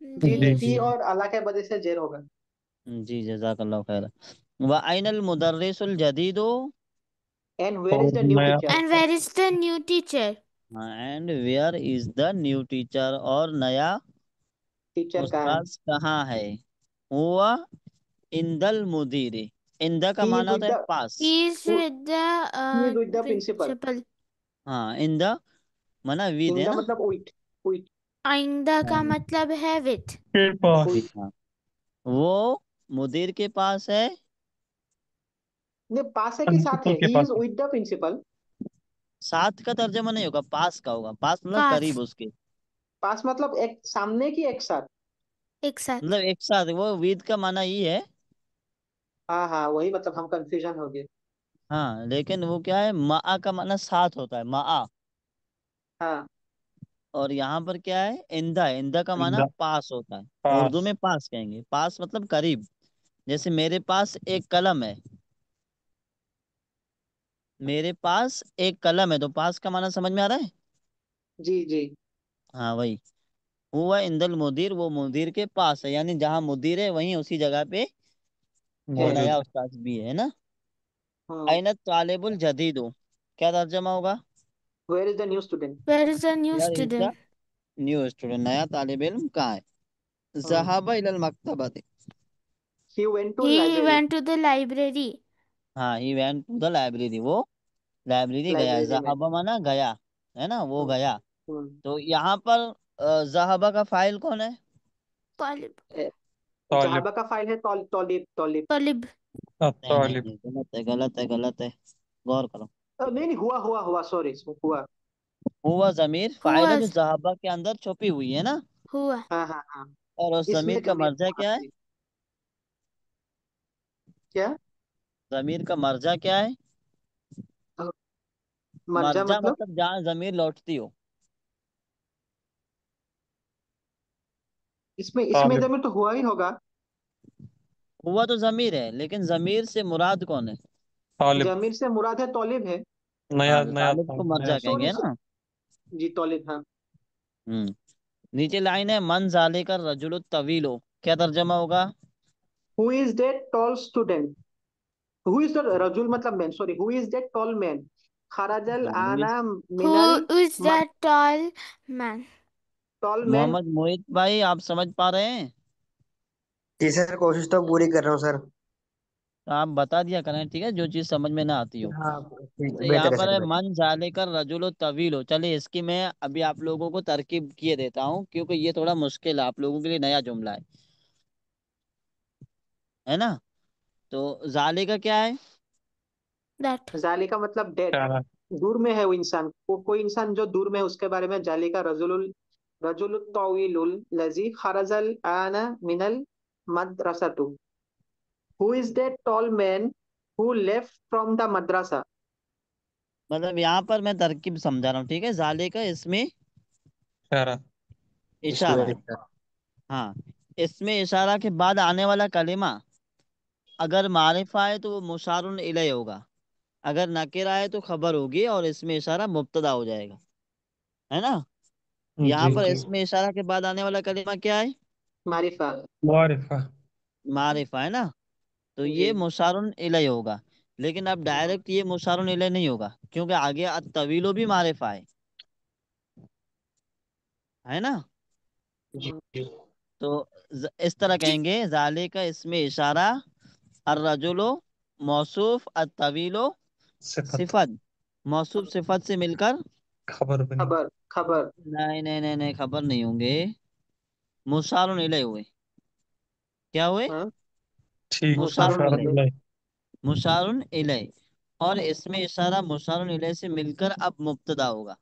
जी फी जी फी जी। और अल्लाह के वजह से जेर होगा। जी जजाकल्लाह खैर। व अइनल मुदर्रिसुल जदीदो, एंड वेयर इज और द न्यू नया। Teacher. And where is the new teacher. And where is the new teacher, और नया टीचर कहाँ है। उस्ताद कहाँ है। हुआ इंदल मुदीरी, इंदा का ही इज माना विद होता है द पास। He is with he is the with the principal. Principal. हाँ इंदा माना विद, है इंदा ना। मतलब उइट। उइट। आइंदा का हाँ मतलब है विथ। के पास। उइट। विद, हाँ। वो मुदीर के पास है, नहीं, पास है कि साथ प्रिंसिपल है। के ही पास इज है। With the principal. साथ का तर्जमा नहीं होगा, पास का होगा। पास मतलब पास, करीब उसके, पास मतलब एक सामने की एक साथ। एक साथ। मतलब एक साथ। वो विद का माना ही है। हाँ हाँ, वही मतलब हम कंफ्यूजन हो गए। हाँ लेकिन वो क्या है, मा का माना साथ होता है, मा। हाँ। और यहाँ पर क्या है, इंदा है, इंदा का माना इंदा। पास होता है। उर्दू पास। में पास कहेंगे, पास मतलब करीब। जैसे मेरे पास एक कलम है, मेरे पास एक कलम है, तो पास का माना समझ में आ रहा है। जी जी। हाँ वही। हुआ इंदल मुदीर, वो मुदीर के पास है, यानी जहाँ मुदीर है वहीं उसी जगह पे वो है। नया मौजूद। उस्ताद भी है ना। हाँ। अइन तालिबुल जदीदु, क्या तर्जमा होगा। Where is the new student. Where is the new यार is the student. New student, नया तालिब इल्म कहाँ है। हाँ। ज़हाबा इलल मकतबती, he went to he library. Went to the library. हाँ he went to the library, वो लाइब्रेरी गया। लाइब्रेरी में। ज़हाबा माना गया, है ना, वो हम्म, गया। हम्म। तो यहाँ पर ज़हाबा का फाइल कौन है। तालिब, ए, तालिब। जहाबा का फाइल है तौलिब तौलिब। तालिब। नहीं नहीं الطالب. नहीं, गलत है गलत है गलत है, गौर करो। नहीं नहीं, हुआ हुआ हुआ, सॉरी, हुआ। हुआ जमीर फाइल हुआ है जो जहाबा के अंदर छुपी हुई है ना, हुआ हाँ हाँ हाँ। और उस इसमें जमीर का जमीन मर्जा हुआ क्या है? थी। क्या? जमीर का मर्जा क्या है? मर्जा मर्जा मतलब? मतलब जहाँ जमीर लौटती हो। इसमें طالب. जमीन तो हुआ ही होगा। हुआ तो जमीर है, लेकिन जमीर से मुराद कौन है? طالب. जमीर से मुराद है तौलिब है। नया हाँ, तो नया तालिब को नया मर्जा सॉरी कहेंगे ना। जी, तौलिब, हाँ। हम्म। नीचे लाइन है, मन जाले का रजुल तवीलो, क्या तर्जमा होगा? Who is that tall student? Who is the रजुल मतलब man, sorry, who is that tall man खरजल जमीर। आना हु मिनल इज मद? That tall man? Tall man. Mohammad Mohit भाई, आप समझ पा रहे हैं? जी सर, कोशिश तो पूरी कर रहा हूँ सर। तो आप बता दिया करें, ठीक है, जो चीज समझ में ना आती हो। हाँ ठीक, जैसे यहाँ बेहतर है पर सर, है बेहतर। मन जाले कर रजुल तवीलो, चलिए इसकी मैं अभी आप लोगों को तरकीब किए देता हूँ, क्योंकि ये थोड़ा मुश्किल है आप लोगों के लिए, नया जुमला है ना। तो जाले का क्या है? दैट। जाली का मतलब डेड, प्यारा. दूर में है वो इंसान, कोई इंसान जो दूर में है उसके बारे में जाली का रजुल, रजुल तवीलुल लजी खरजल आना मिनल मदरसतु। Who is that tall man who left from the madrasa? मतलब यहाँ पर मैं तरकीब समझा रहा हूँ, ठीक है, जाले का इसमें प्यारा. इशारा। इसमें हाँ, इसमें इशारा के बाद आने वाला कलिमा अगर मारिफा है तो वो मुशारुन इलय होगा, अगर नकिरा है तो खबर होगी, और इसमें इशारा मुब्तदा हो जाएगा, है ना। यहाँ जी पर जी. इसमें इशारा के बाद आने वाला कलिमा क्या है? मारिफा। मारिफा. मारिफा, है ना। तो जी। ये मुशारुन इलय होगा, लेकिन अब डायरेक्ट ये मुशारुन इलय नहीं होगा, क्योंकि आगे तवीलो भी मारिफा है ना। जी जी. तो इस तरह कहेंगे, जाले का इसमें इशारा, अर्रजुलो मौसूफ, अतवीलो सिफत. सिफत, मौसूफ सिफत से मिलकर, खबर बनी. खबर खबर। नहीं नहीं नहीं नहीं, खबर नहीं होंगे, मुशारुन इलय हुए। क्या हुए? हाँ, ठीक. मुशारुन मुशारुन इलय, मुशारफ इलैह। इलैह. मुशारुन इलय, और इसमें इशारा मुशारुन इलय से मिलकर अब मुब्तदा होगा,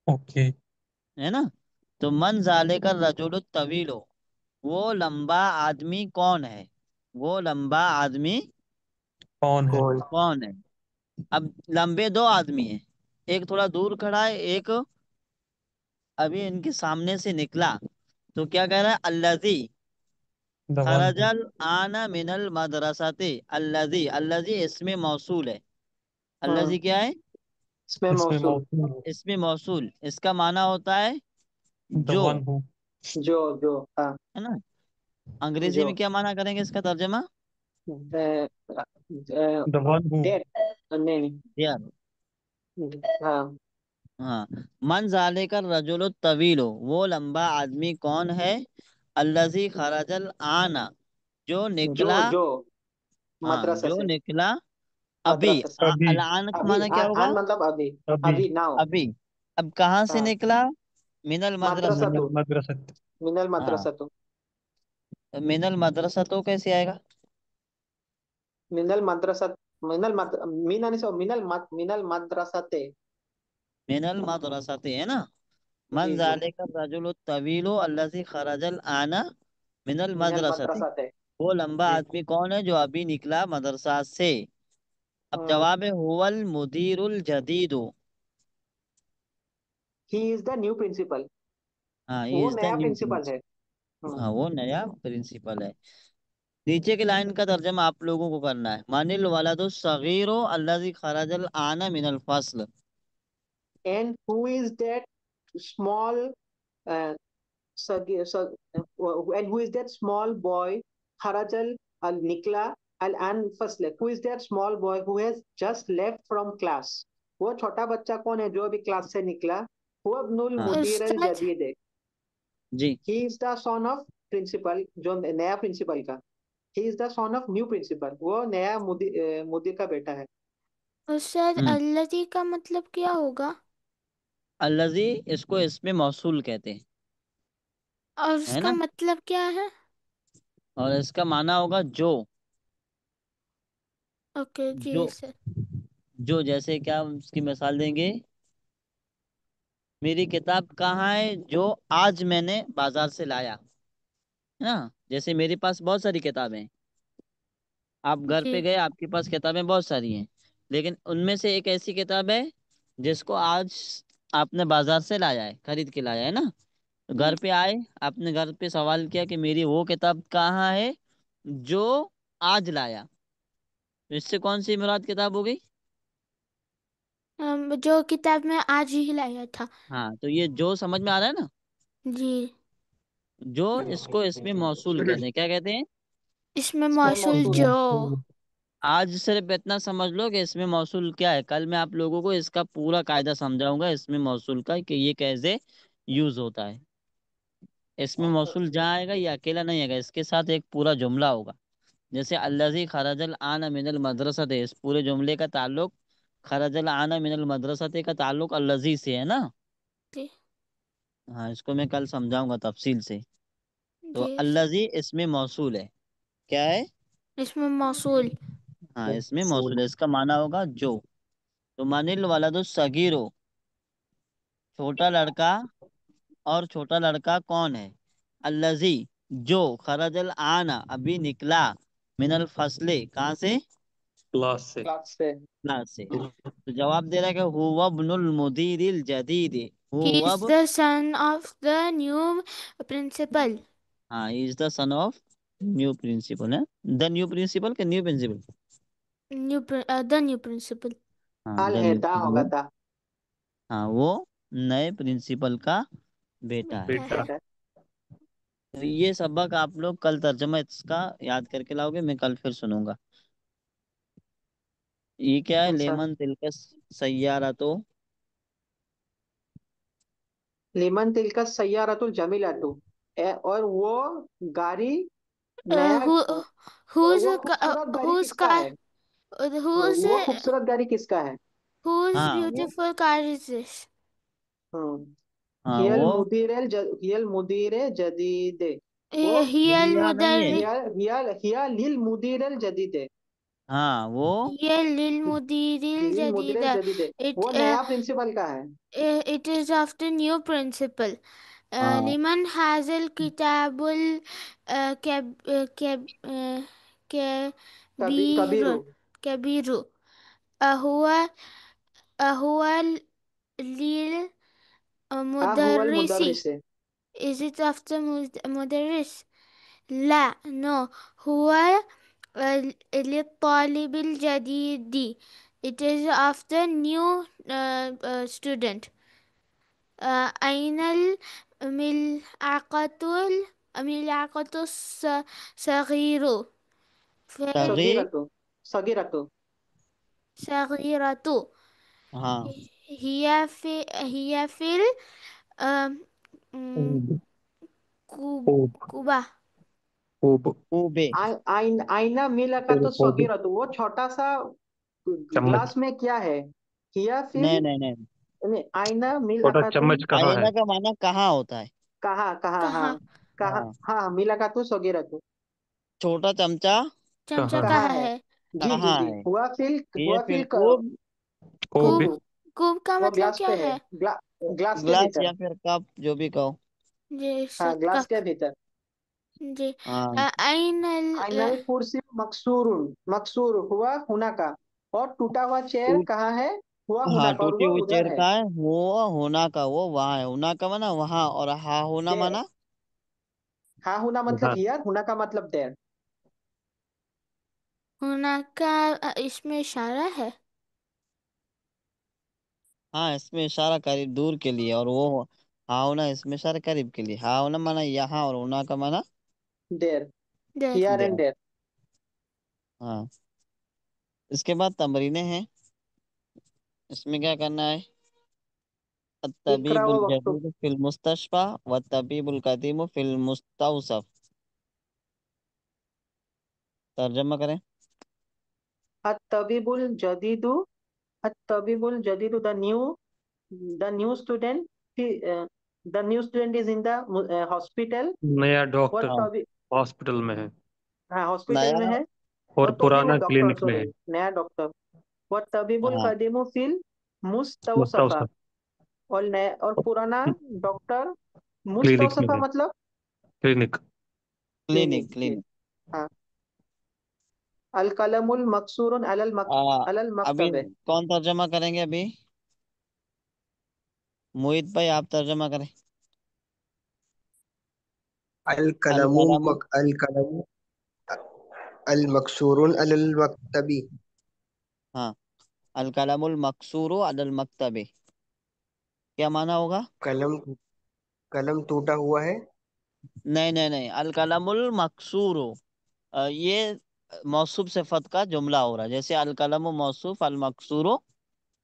ओके. है ना। तो मन जाले का रजुल तवीलो, वो लंबा आदमी कौन है? वो लंबा आदमी कौन है? कौन? कौन है? अब लंबे दो आदमी हैं, एक थोड़ा दूर खड़ा है, एक अभी इनके सामने से निकला। तो क्या कह रहा है? अल्लजी दवन हूँ. खरजल आना मिनल मदरसाते, अल्लजी, अल्लजी इसमें मौसूल है। हाँ, अल्लजी क्या है? इसमें इसमें मौसूल। मौसूम. इसमें मौसूल, इसका माना होता है जो, दवन हूँ. जो हाँ। है ना। अंग्रेजी जो में क्या माना करेंगे इसका तर्जमा? दवन हूँ. डेट, नहीं नहीं। यार, हाँ, हाँ, मन जाले का रजुल तवीलो, वो लंबा आदमी कौन है? अल्लजी खरजल आना, जो निकला, जो हाँ मदरसा जो से, निकला अभी। मदरसा से। अभी. अलान का अभी माना क्या होगा? आन मतलब अभी। अभी. अभी नाउ। अभी। अब कहाँ से हाँ, निकला? मिनल मदरसा मदरसत। तो, मदरसत. मिनल हाँ, मदरसा तो, मिनल मदरसा तो कैसे आएगा? मिनल मदरसा, मिनल मद मीन आने से मिनल मदरसा ते। मिनल मदरसत, है ना। मन जी जी, जालिका रजुल तवीलो अल्लजी खरजल आना मिनल मिनल मदरसत, मदरसा ते। वो लंबा जी। आदमी कौन है जो अभी निकला मदरसा से? अब जवाब है हुवल मुदीरुल जदीदो। He is the new principal, हाँ, ही वो इज द नया न्यू प्रिंसिपल प्रिंस। है। हम्म। हाँ, वो नया प्रिंसिपल है। नीचे की लाइन का तर्जमा आप लोगों को करना है, मानिल वलदु सगीरो अल्लजी खरजल आना मिनल फसल। And who is that small, uh, and who is that small boy, Harajal al Nikla al an Fasle? Who is that small boy who has just left from class? वो छोटा बच्चा कौन है जो अभी क्लास से निकला? वो अब्नुल हाँ मुदीर अल उस्ताद। जदीद है। जी। He is the son of principal, जो नया प्रिंसिपल का। He is the son of new principal, वो नया मुदीर का बेटा है। उस्ताद, हम्म। अल्लजी का मतलब क्या होगा? अल्लजी इसको इसमें मौसूल कहते हैं, और है उसका ना। मतलब क्या है? और इसका माना होगा जो, اوکے جی جو سر. جو جیسے کیا اس کی مثال دیں گے، میری کتاب کہاں ہے جو آج میں نے بازار سے لایا، ہے نا؟ جیسے میرے پاس بہت ساری کتابیں ہیں، آپ گھر جی پہ گئے، آپ کے پاس کتابیں بہت ساری ہیں، لیکن ان میں سے ایک ایسی کتاب ہے جس کو آج آپ نے بازار سے لایا ہے، خرید کے لایا ہے نا؟ تو جی. گھر پہ آئے، آپ نے گھر پہ سوال کیا کہ میری وہ کتاب کہاں ہے جو آج لایا، تو اس سے کون سی مراد کتاب ہو گئی؟ جو کتاب میں آج ہی لایا تھا. ہاں، تو یہ جو سمجھ میں آ رہا ہے نا؟ جی. جو اس کو اس میں موصول کہتے ہیں، کیا کہتے ہیں؟ اس میں اس میں موصول موصول ہے. جو. آج صرف اتنا سمجھ لو کہ اس میں موصول کیا ہے، کل میں آپ لوگوں کو اس کا پورا قاعدہ سمجھاؤں گا اس میں موصول کا، کہ یہ کیسے یوز ہوتا ہے۔ اس میں موصول جہاں آئے گا یہ اکیلا نہیں آئے گا، اس کے ساتھ ایک پورا جملہ ہوگا۔ جیسے الذی خرج الآن من المدرسۃ، اس پورے جملے کا تعلق خرج الآن من المدرسۃ کا تعلق الذی سے ہے نا؟ جی. ہاں، اس کو میں کل سمجھاؤں گا تفصیل سے۔ تو جی الذی اس میں موصول ہے، کیا ہے؟ اس میں موصول. ہاں، اس میں موصول ہے، اس کا معنی ہوگا جو۔ تو من الولد الصغیر، چھوٹا لڑکا، اور چھوٹا لڑکا کون ہے؟ الذی، جو خرج الآن، ابھی نکلا، من الفصل، کہاں سے؟ کلاس سے۔ کلاس سے. کلاس سے۔ تو جواب دے رہا ہے کہ هو ابن المدیر الجدید، He هو is اب، the son of the new principal. ہاں، he is the son of new principal ہے، دا نیو پرنسپل کہ new principal? The new principal. ہاں، ال دا ہے، نیو دا پرنسپل، ہوگا دا. ہاں، وہ نئے پرنسپل کا بیٹا ہے۔ بیٹا ہے. بیٹا۔ تو یہ سبق آپ لوگ کل ترجمہ اس کا یاد کر کے لاؤ گے، میں کل پھر سنوں گا۔ یہ کیا ہے؟ اچھا. لیمن تلک سیارہ، تو لیمن تل کا سیارۃ الجمیلۃ، اور وہ گاڑی نیا، Who whose وہ خوبصورت گاڑی whose کس کا car ہے؟ whose وہ خوبصورت گاڑی کس کا ہے؟ whose ہاں وہ، beautiful car is this? ہاں ہی وہ، المدیر جدید، وہ هي یا نہیں ہے، ہی للمدیر الجدید، ہاں وہ، هي للمدير للمدیر الجديدة. الجدید، It وہ نیا پرنسپل کا ہے. it is of the new principal. ہاں لمن هذا الكتاب کبیر. الكبير كبير. أهو أهو ہاں، هو للمدرس. المدرس. Is it of the مدرس؟ لا no. هو للطالب الجديد. It is of the new student. أين الملعقة الصغير؟ صغیر، صغیرۃ، صغیرۃ. صغيرة. ہاں هي في خوب خوب الكوبة. خوب خوبے، آئینہ ملکۃ خوب الصغیرۃ، وہ چھوٹا سا چمچ، گلاس میں کیا ہے؟ ہیا فل، نہیں نہیں نہیں، آئینہ چھوٹا ملکۃ، چمچ کہاں ہے؟ آئینہ کا معنی کہاں ہوتا ہے؟ کہاں کہاں، ہاں کہاں کہاں، ہاں، ہاں ملکۃ الصغیرۃ چھوٹا چمچا چمچہ کہاں ہے؟ کہاں کہاں ہے؟ ہے؟ جی جی کہاں جی، ہے؟ یہ ہوا فی فل الکوب، خوب کوب. کوب، کوب کا وہ مطلب گلاس کیا پہ ہے، ہے؟ گلاس کے گلاس بھیتر. یا پھر کپ، جو بھی کہو۔ جی ہاں، گلاس کپ. کے بھیتر. جی. ہاں أين آئینہ کرسی مکسور، مکسور ہوا ہونا کا، اور ٹوٹا ہوا چیئر ٹوٹ کہاں ہے؟ ہوا ہونا ہاں، کا، اور ٹوٹی وہ ہوئی ادھر چیئر ہے. کا ہے، وہ ہونا کا، وہ وہاں ہے، ہونا کا مانا وہاں، اور ہاں ہونا دیر، مانا ہاں ہونا مطلب ادھر۔ ہیئر، ہونا کا مطلب دیر. ہونا کا اس میں اشارہ ہے. ہاں، اس میں اشارہ قریب دور کے لیے، اور وہ ہاں ہونا اس میں اشارہ قریب کے لیے، ہاں ہونا مانا یہاں، اور ہونا کا مانا دیر، دیر. Here and there. دیر. ہاں، اس کے بعد تمرینیں ہیں، اس میں کیا کرنا ہے؟ اقرا الطبیب و وقت. الجدید فی المستشفى والطبیب القدیم فی المستوصف، ترجمہ کریں۔ الطبیب الجدید، الطبیب الجدید، the new student, the new student is in the hospital. نیا وہ ڈاکٹر ہاں، طبیب، ہاسپٹل میں ہے۔ ہاں ہاسپٹل نیا میں ہے. वो और तबीब पुराना डॉक्टर, क्लिनिक में सॉरी, है। नया डॉक्टर। वो तबीबुल हाँ कदीमु फिल मुस्तौसफा, मुस्तौसफ और नया और पुराना डॉक्टर क्लिनिक में मुस्तौसफा है। मतलब क्लिनिक। क्लिनिक क्लिनिक जी। क्लिनिक। हाँ। अल कलमुल मकसूरुन अलल अभी मकतबे। कौन तर्जमा करेंगे अभी? मोहित भाई आप तर्जमा करें। अल अल कलमु कलम। अल कलमु अल मकसूरुन अल मकतबी। हाँ, अल कलमुल मकसूरु अदल मकतबे, क्या माना होगा? कलम कलम टूटा हुआ है। नहीं नहीं नहीं, अल कलमुल मकसूरु, ये मौसूफ सिफत का जुमला हो रहा है। जैसे अल कलम मौसूफ, अल मकसूरु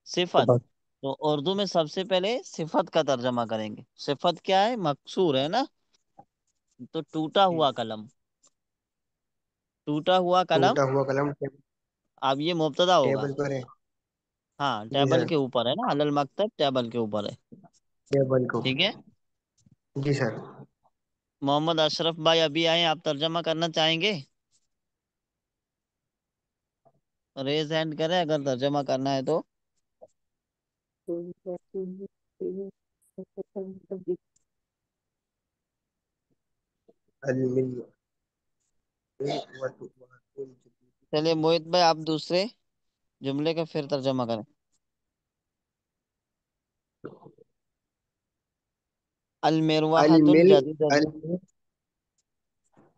सिफत। बस। तो उर्दू में सबसे पहले सिफत का तर्जमा करेंगे। सिफत क्या है? मकसूर है ना। तो टूटा जी। हुआ कलम, टूटा हुआ कलम। टूटा हुआ कलम अब ये मुब्तदा होगा। टेबल पर है। हाँ, जी टेबल सर। के ऊपर है ना, अलल मकतब टेबल के ऊपर है। टेबल को। ठीक है। जी सर। मोहम्मद अशरफ भाई अभी आए, आप तर्जमा करना चाहेंगे? रेज हैंड करें अगर तर्जमा करना है तो। अल मिल चलिए मोहित भाई आप दूसरे जुमले का फिर तर्जमा करें। अल अल मिरवाहतुल मिल जदीदतु। अल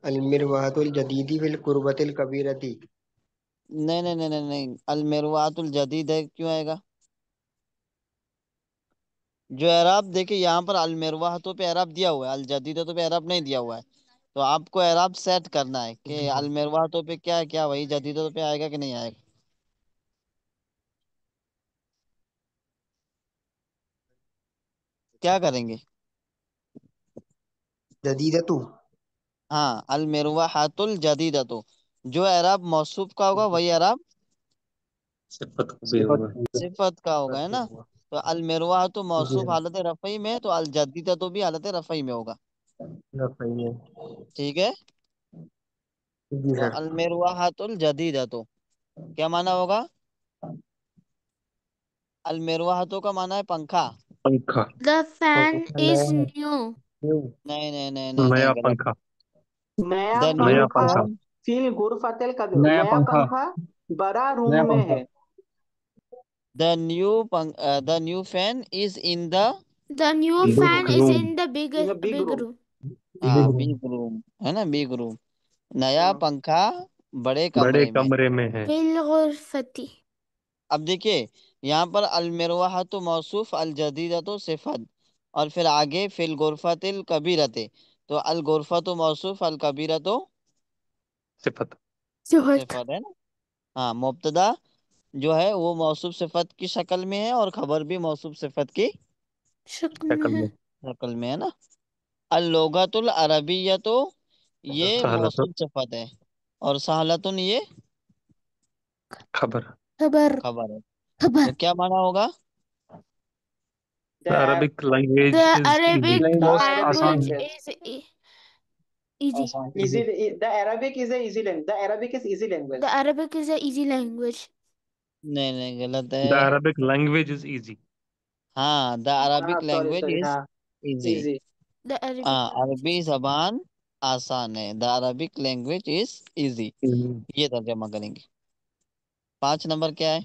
अल मिरवातुल जदीदी फिल कुर्बतिल कबीरती। नहीं नहीं नहीं नहीं नहीं, अल मिरवातुल जदीद है, क्यों आएगा? जो एराब देखिए यहाँ पर अल मिरवाहतु पे एराब दिया हुआ है, अल जदीदतु पे एराब नहीं दिया हुआ है। तो आपको एराब सेट करना है कि जी सर। अल मिरवाहतु पे क्या है, क्या वही जदीदतु पे आएगा कि नहीं आएगा। क्या करेंगे? जदीदतु। हाँ, अल मिरवाहतुल जदीदतु, जो एराब मौसूफ का होगा वही एराब सिफत को भी सिफत होगा। सिफत का होगा, है करते ना। हुआ। तो अल मिरवाह तो जी मौसूफ सर। हालत रफ़ई में है, तो अल जदीदा तो भी हालत रफ़ई में होगा। सही है। ठीक है। जी तो सर। अल मिरवाहतुल जदीदा तो क्या माना होगा? अल मिरवाहतु का माना है पंखा। पंखा। The fan पंखा नया is है। new. न्यू। नहीं नहीं नहीं नहीं नया नहीं, गलत। पंखा। नया द न्यू नया पंखा पंखा। फैन, फिल गुरफतल कबीर, नया नया पंखा। पंखा बड़ा रूम नया में पंखा। है। The new fan is in the, The new big fan is room. in the in big big room. room. Big हाँ रूम। बिग रूम, है ना, बिग रूम। नया हाँ। पंखा बड़े बड़े कमरे में। कमरे में है। في الغرفة. अब देखिए यहाँ पर अल मिरवाहतु मौसूफ, अल जदीदतु सिफत, और फिर आगे फिल गुरफतिल कबीरते। तो अल गुरफतु मौसूफ, अल कबीरतु सिफत। صوت. सिफत, है ना। हाँ, मुब्तदा जो है वो मौसूफ सिफत की शक्ल में है, और खबर भी मौसूफ सिफत की شكل शक्ल منها. में। शक्ल में, है ना। अल लोगतुल अरबियतु, ये सहलत। मौसूफ सिफत है, और सहलतुन ये खबर। خبر. खबर है। خبر. तो क्या माना होगा? The Arabic language The is easy. Arabic the language Arabic आसान language है। Language is easy. आसान easy, easy. The Arabic is easy language, the Arabic is easy The language. Arabic is a easy language. नहीं नहीं, गलत the है। Arabic language is easy. हाँ, the हाँ Arabic sorry language sorry, is हाँ easy. Easy. The Arabic हाँ, language is अरबी easy. जबान आसान है, the Arabic language is easy, ये तर्जमा करेंगे। 5 नंबर क्या है?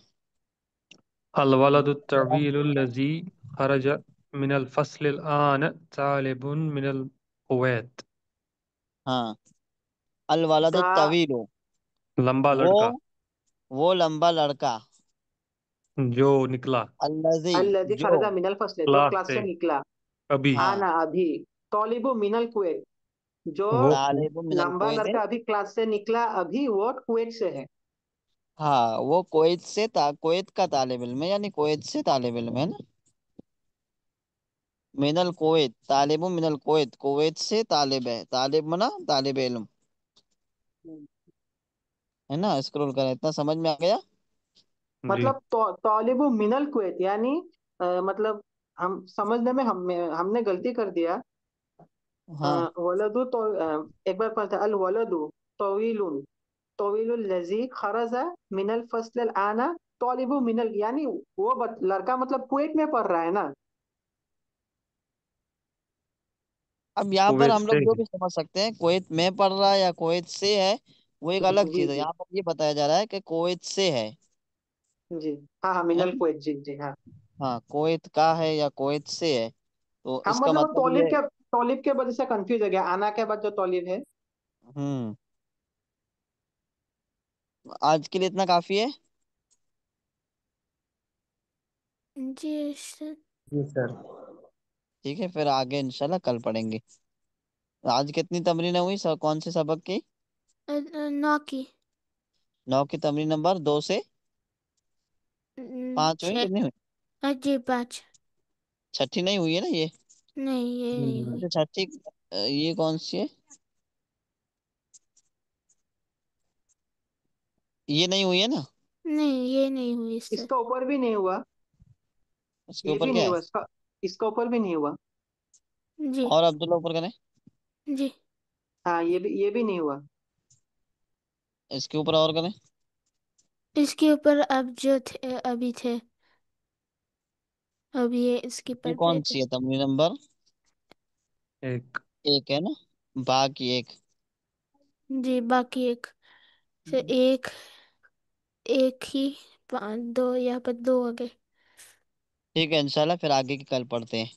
अल वलदु तवीलु लजी खरज मिनल फस्ल आन तालिबुन मिनल कुवैत। हाँ, अल वलदु द तवीलु, लंबा वो लड़का वो लंबा लड़का, जो निकला अल्लजी अल्लजी जो, खरजा मिनल फसले, जो क्लास क्लास से से निकला। अभी। हाँ, आना अभी। तौलिबु मिनल कुवैत, जो वो तालिबु मिनल लंबा कुवैत है। लड़का अभी क्लास से निकला, अभी वो कुवैत से है। हाँ, वो कुवैत से कुवैत का तालिब इल्म है, यानी कुवैत से तालिब इल्म है ना। मिनल कुवैत, तालिबु मिनल कुवैत, कुवैत से तालिब है, तालिब मना तालिब इल्म, है ना। स्क्रॉल करें, इतना समझ में आ गया। जी। मतलब तौलिबु मिनल कुवैत यानी मतलब हम समझने में हमने गलती कर दिया। हाँ वलदु तो एक बार पढ़ते, अल वलदु तवीलुन, तवील लजी खरजा मिनल फसल आना तौलिबु मिनल, यानी वो लड़का मतलब कुवैत में पढ़ रहा है ना। अब यहाँ पर कुवैत हम लोग से। जो भी समझ सकते हैं, कुवैत में पढ़ रहा है या कुवैत से है, वो एक अलग जी चीज है। जी यहाँ पर ये बताया जा रहा है कि कुवैत से है। जी। हाँ हाँ, है मिनल ना? कुवैत, जी जी हाँ। हाँ, कुवैत का है या कुवैत से है, तो हाँ इसका मतलब वो मतलब ये। तौलिब के वजह से कंफ्यूज हो गया, आना के बाद जो तौलिब है। हम्म। आज के लिए इतना काफी है। जी सर। जी सर। ठीक है, फिर आगे इंशाल्लाह कल पढ़ेंगे। आज कितनी तमरीनें हुई कौन से सबक की? 9 की। 9 की तमरीन नंबर 2 से 5 हुई, 6। कितनी हुई? जी 5। छठी नहीं हुई है ना ये? नहीं ये नहीं हुई। अच्छा, छठी ये कौन सी है? ये नहीं हुई है ना? नहीं ये नहीं हुई सर। इसका ऊपर भी नहीं हुआ, इसके ये ऊपर भी क्या नहीं है? हुआ, इसका ऊपर भी नहीं हुआ। जी और अब्दुल्ला ऊपर करें। जी। हाँ ये भी नहीं हुआ। इसके ऊपर और करें। इसके ऊपर अब जो थे अभी थे, अब ये इसके ये ऊपर कौन भेजे। सी है तमरीन नंबर? एक। एक है ना? बाकी एक। जी बाकी एक से एक, एक ही 5 2 यहाँ पर 2 हो गए। ठीक है, इंशाल्लाह फिर आगे की कल पढ़ते हैं।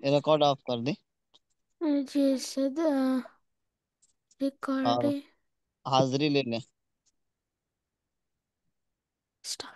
रिकॉर्ड ऑफ कर दे जी सर। और रिकॉर्डिंग हाजिरी ले लें। स्टॉप।